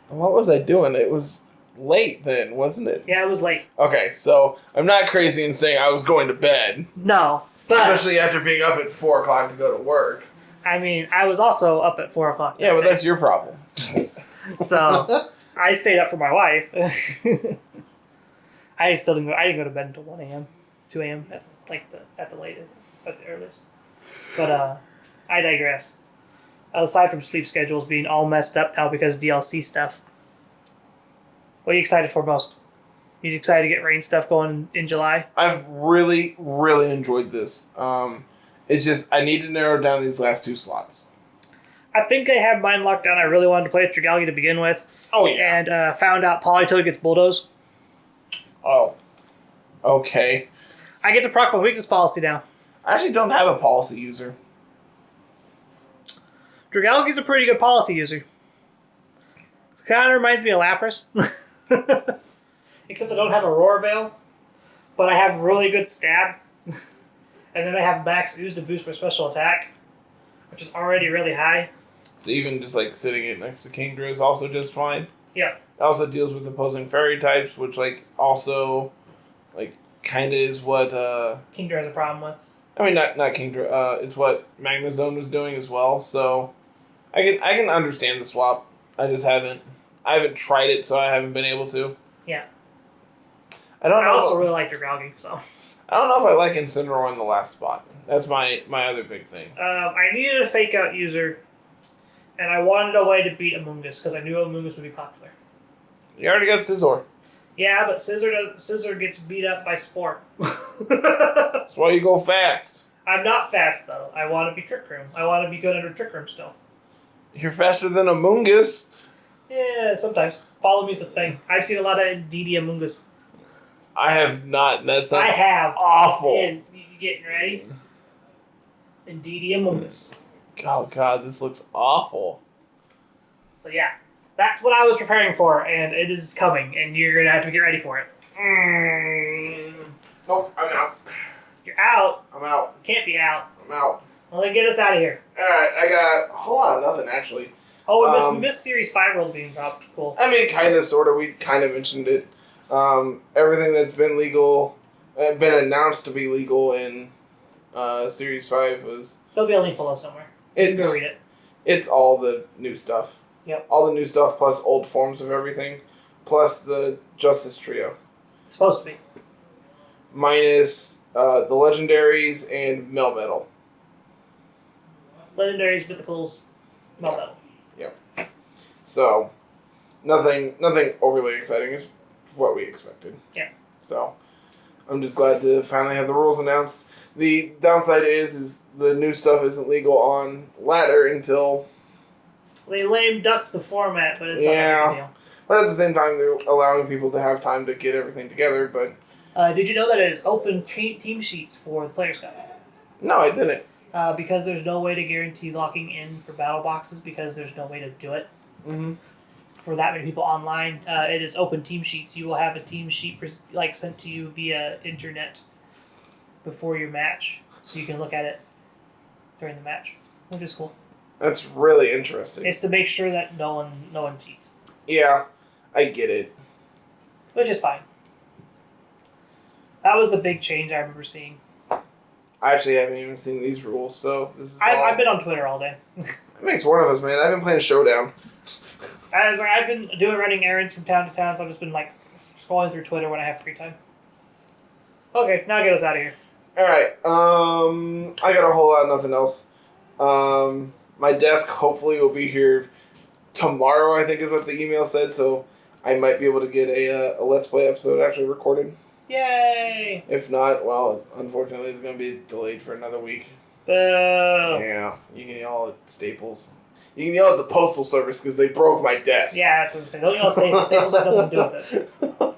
What was I doing? It was late then, wasn't it? Yeah, it was late. Okay, so I'm not crazy in saying I was going to bed. No, but especially after being up at 4 o'clock to go to work. I mean, I was also up at 4 o'clock. Yeah, but that's your problem. So I stayed up for my wife. I didn't go to bed until 1 a.m., 2 a.m. at the earliest. But I digress. Aside from sleep schedules being all messed up now because of DLC stuff, what are you excited for most? You excited to get rain stuff going in July? I've really, really enjoyed this. It's just I need to narrow down these last 2 slots. I think I have mine locked down. I really wanted to play Trigalgi to begin with. Oh, yeah. And found out Politoed gets Bulldoze. Oh. Okay. I get to proc my weakness policy now. I actually don't have a policy user. Dragalgi's a pretty good policy user. Kind of reminds me of Lapras. Except I don't have a Roar Veil. But I have really good stab. And then I have Max Ooze to boost my special attack. Which is already really high. So even just like sitting it next to Kingdra is also just fine? Yeah. It also deals with opposing fairy types, which like also like kind of is what... Kingdra has a problem with. I mean, not Kingdra. It's what Magnezone was doing as well. So I can understand the swap. I just haven't tried it, so I haven't been able to. Yeah. I also really like Dragalgi, so. I don't know if I like Incineroar in the last spot. That's my other big thing. I needed a fake out user, and I wanted a way to beat Amoonguss because I knew Amoonguss would be popular. You already got Scizor. Yeah, but Scissor gets beat up by Sport. That's why you go fast. I'm not fast, though. I want to be Trick Room. I want to be good under Trick Room still. You're faster than Amoonguss. Yeah, sometimes. Follow me's a thing. I've seen a lot of DD Amoonguss. I have not. That sounds I have. awful. And you getting ready? Indeed, Among Us. Oh God, this looks awful. So yeah, that's what I was preparing for, and it is coming, and you're gonna have to get ready for it. Nope, I'm out. You're out. I'm out. Can't be out. I'm out. Well, then get us out of here. Alright, I got a whole lot of nothing, actually. Oh, we missed Series 5 rules being dropped. Cool. I mean, kind of, sort of. We kind of mentioned it. Everything that's been legal, been announced to be legal in Series 5 was... There'll be a link below somewhere. You can go read it. It's all the new stuff. Yep. All the new stuff plus old forms of everything, plus the Justice Trio. It's supposed to be. Minus the Legendaries and Melmetal. Legendaries, Mythicals, Melmetal. Yep. So, nothing overly exciting is what we expected. Yeah. So, I'm just glad to finally have the rules announced. The downside is the new stuff isn't legal on ladder until... They lame ducked the format, but it's not a big deal. But at the same time, they're allowing people to have time to get everything together, but... Did you know that it is open team sheets for the Players Guide? No, I didn't. Because there's no way to guarantee locking in for battle boxes because there's no way to do it for that many people online. It is open team sheets. You will have a team sheet sent to you via internet before your match, so you can look at it during the match, which is cool. That's really interesting. It's to make sure that no one cheats. Yeah, I get it. Which is fine. That was the big change I remember seeing. I actually haven't even seen these rules, so this is I've been on Twitter all day. It makes one of us, man. I've been playing Showdown. I've been running errands from town to town, so I've just been scrolling through Twitter when I have free time. Okay, now get us out of here. Alright, I got a whole lot of nothing else. My desk hopefully will be here tomorrow, I think is what the email said, so I might be able to get a Let's Play episode actually recorded. Yay! If not, well, unfortunately it's going to be delayed for another week. Boo! Yeah, you can yell at Staples. You can yell at the Postal Service because they broke my desk. Yeah, that's what I'm saying. Don't yell at Staples. Staples have nothing to do with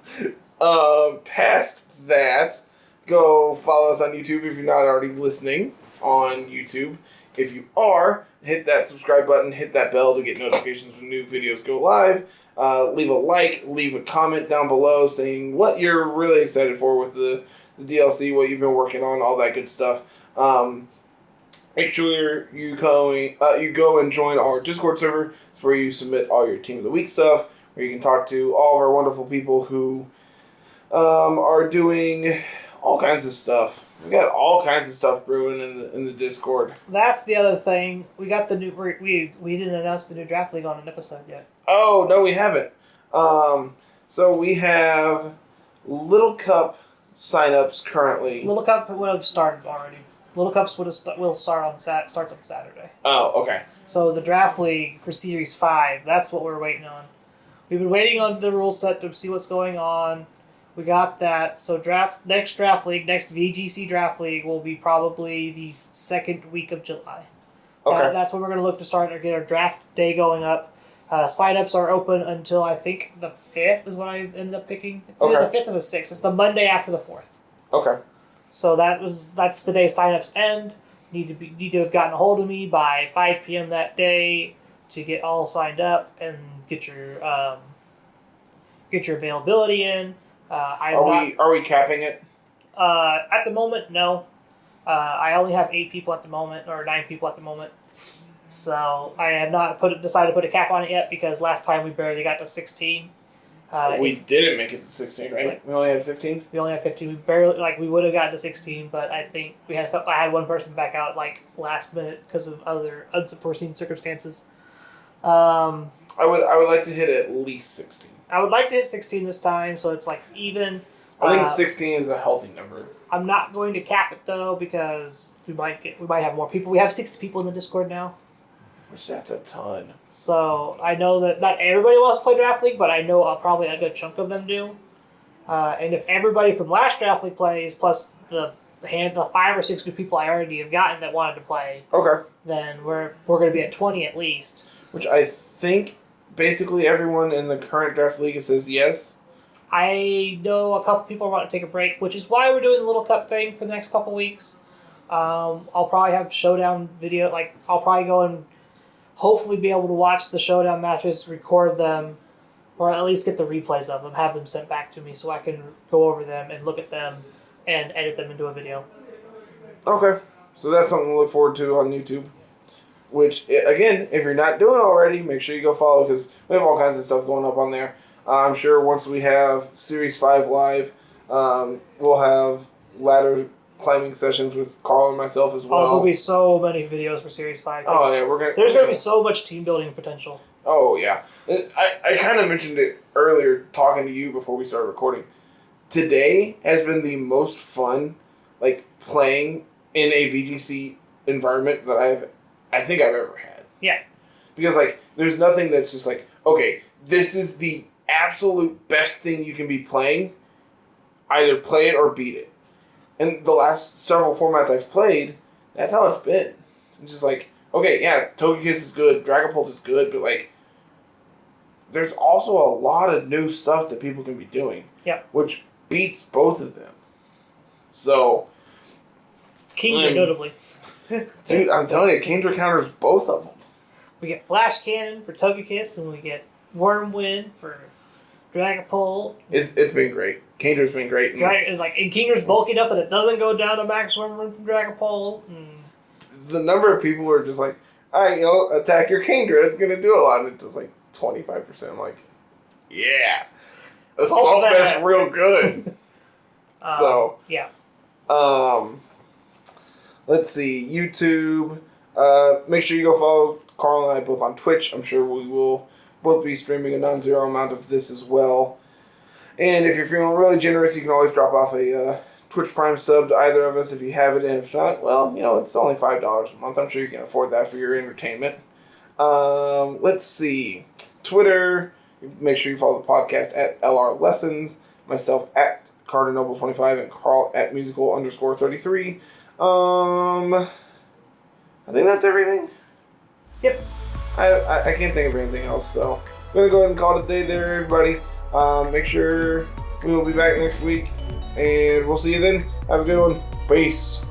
it. Past that, go follow us on YouTube if you're not already listening on YouTube. If you are, hit that subscribe button, hit that bell to get notifications when new videos go live. Leave a like, leave a comment down below saying what you're really excited for with the DLC, what you've been working on, all that good stuff. Make sure you go and join our Discord server. It's where you submit all your Team of the Week stuff, where you can talk to all of our wonderful people who are doing all kinds of stuff. We got all kinds of stuff brewing in the Discord. That's the other thing. We got the new. We didn't announce the new draft league on an episode yet. Oh no, we haven't. So we have Little Cup signups currently. Little Cup would have started already. Little Cups will start on Saturday. Oh, okay. So the draft league for Series 5, that's what we're waiting on. We've been waiting on the rule set to see what's going on. We got that. So next VGC draft league will be probably the second week of July. Okay. That's when we're going to look to start or get our draft day going up. Sign-ups are open until I think the 5th is what I ended up picking. It's either the 5th or the 6th. It's the Monday after the 4th. Okay. So that's the day sign-ups end. Need to have gotten a hold of me by 5 p.m. that day to get all signed up and get your availability in. Are we capping it? At the moment, no. I only have 8 people at the moment, or 9 people at the moment. So I have not decided to put a cap on it yet because last time we barely got to 16. We didn't make it to 16, right? We only had 15? We only had 15. We barely, we would have gotten to 16, but I think I had one person back out, last minute because of other unforeseen circumstances. I would like to hit at least 16. I would like to hit 16 this time, so it's even. I think 16 is a healthy number. I'm not going to cap it though because we might have more people. We have 60 people in the Discord now. That's a ton. So I know that not everybody wants to play Draft League, but I know probably a good chunk of them do. And if everybody from last Draft League plays, plus the 5 or 6 new people I already have gotten that wanted to play, okay, then we're going to be at 20 at least. Which I think basically everyone in the current Draft League says yes. I know a couple people want to take a break, which is why we're doing the Little Cup thing for the next couple weeks. I'll probably have showdown video. Like, I'll probably go and hopefully be able to watch the showdown matches, record them, or at least get the replays of them, have them sent back to me so I can go over them and look at them and edit them into a video. Okay. So that's something to look forward to on YouTube. Which, again, if you're not doing it already, make sure you go follow because we have all kinds of stuff going up on there. I'm sure once we have Series 5 live, we'll have ladder climbing sessions with Carl and myself as well. Oh, there'll be so many videos for Series 5. Oh, yeah, there's going to be so much team building potential. Oh, yeah. I kind of mentioned it earlier talking to you before we started recording. Today has been the most fun, like, playing in a VGC environment that I think I've ever had. Yeah. Because, like, there's nothing that's just like, okay, this is the absolute best thing you can be playing. Either play it or beat it. And the last several formats I've played, that's how it's been. It's just like, okay, yeah, Togekiss is good, Dragapult is good, but, like, there's also a lot of new stuff that people can be doing. Yep. Which beats both of them. So... Kingdra, notably. Dude, I'm telling you, Kingdra counters both of them. We get Flash Cannon for Togekiss, and we get Wormwind for Dragapult. It's been great. Kingdra's been great. And Kingdra's bulky enough that it doesn't go down to max Wormwind from Dragapult. The number of people who are just like, alright, attack your Kingdra, it's going to do a lot. And it's just like 25%. I'm like, yeah. Assault Vest's real good. Yeah. Let's see, YouTube. Make sure you go follow Carl and I both on Twitch. I'm sure we will both be streaming a non-zero amount of this as well. And if you're feeling really generous, you can always drop off a Twitch Prime sub to either of us if you have it. And if not, well, it's only $5 a month. I'm sure you can afford that for your entertainment. Let's see. Twitter. Make sure you follow the podcast at LR Lessons. Myself at Cardinoble25 and Carl at musical_33. I think that's everything. Yep. I can't think of anything else, so I'm going to go ahead and call it a day there, everybody. Make sure we will be back next week, and we'll see you then. Have a good one. Peace.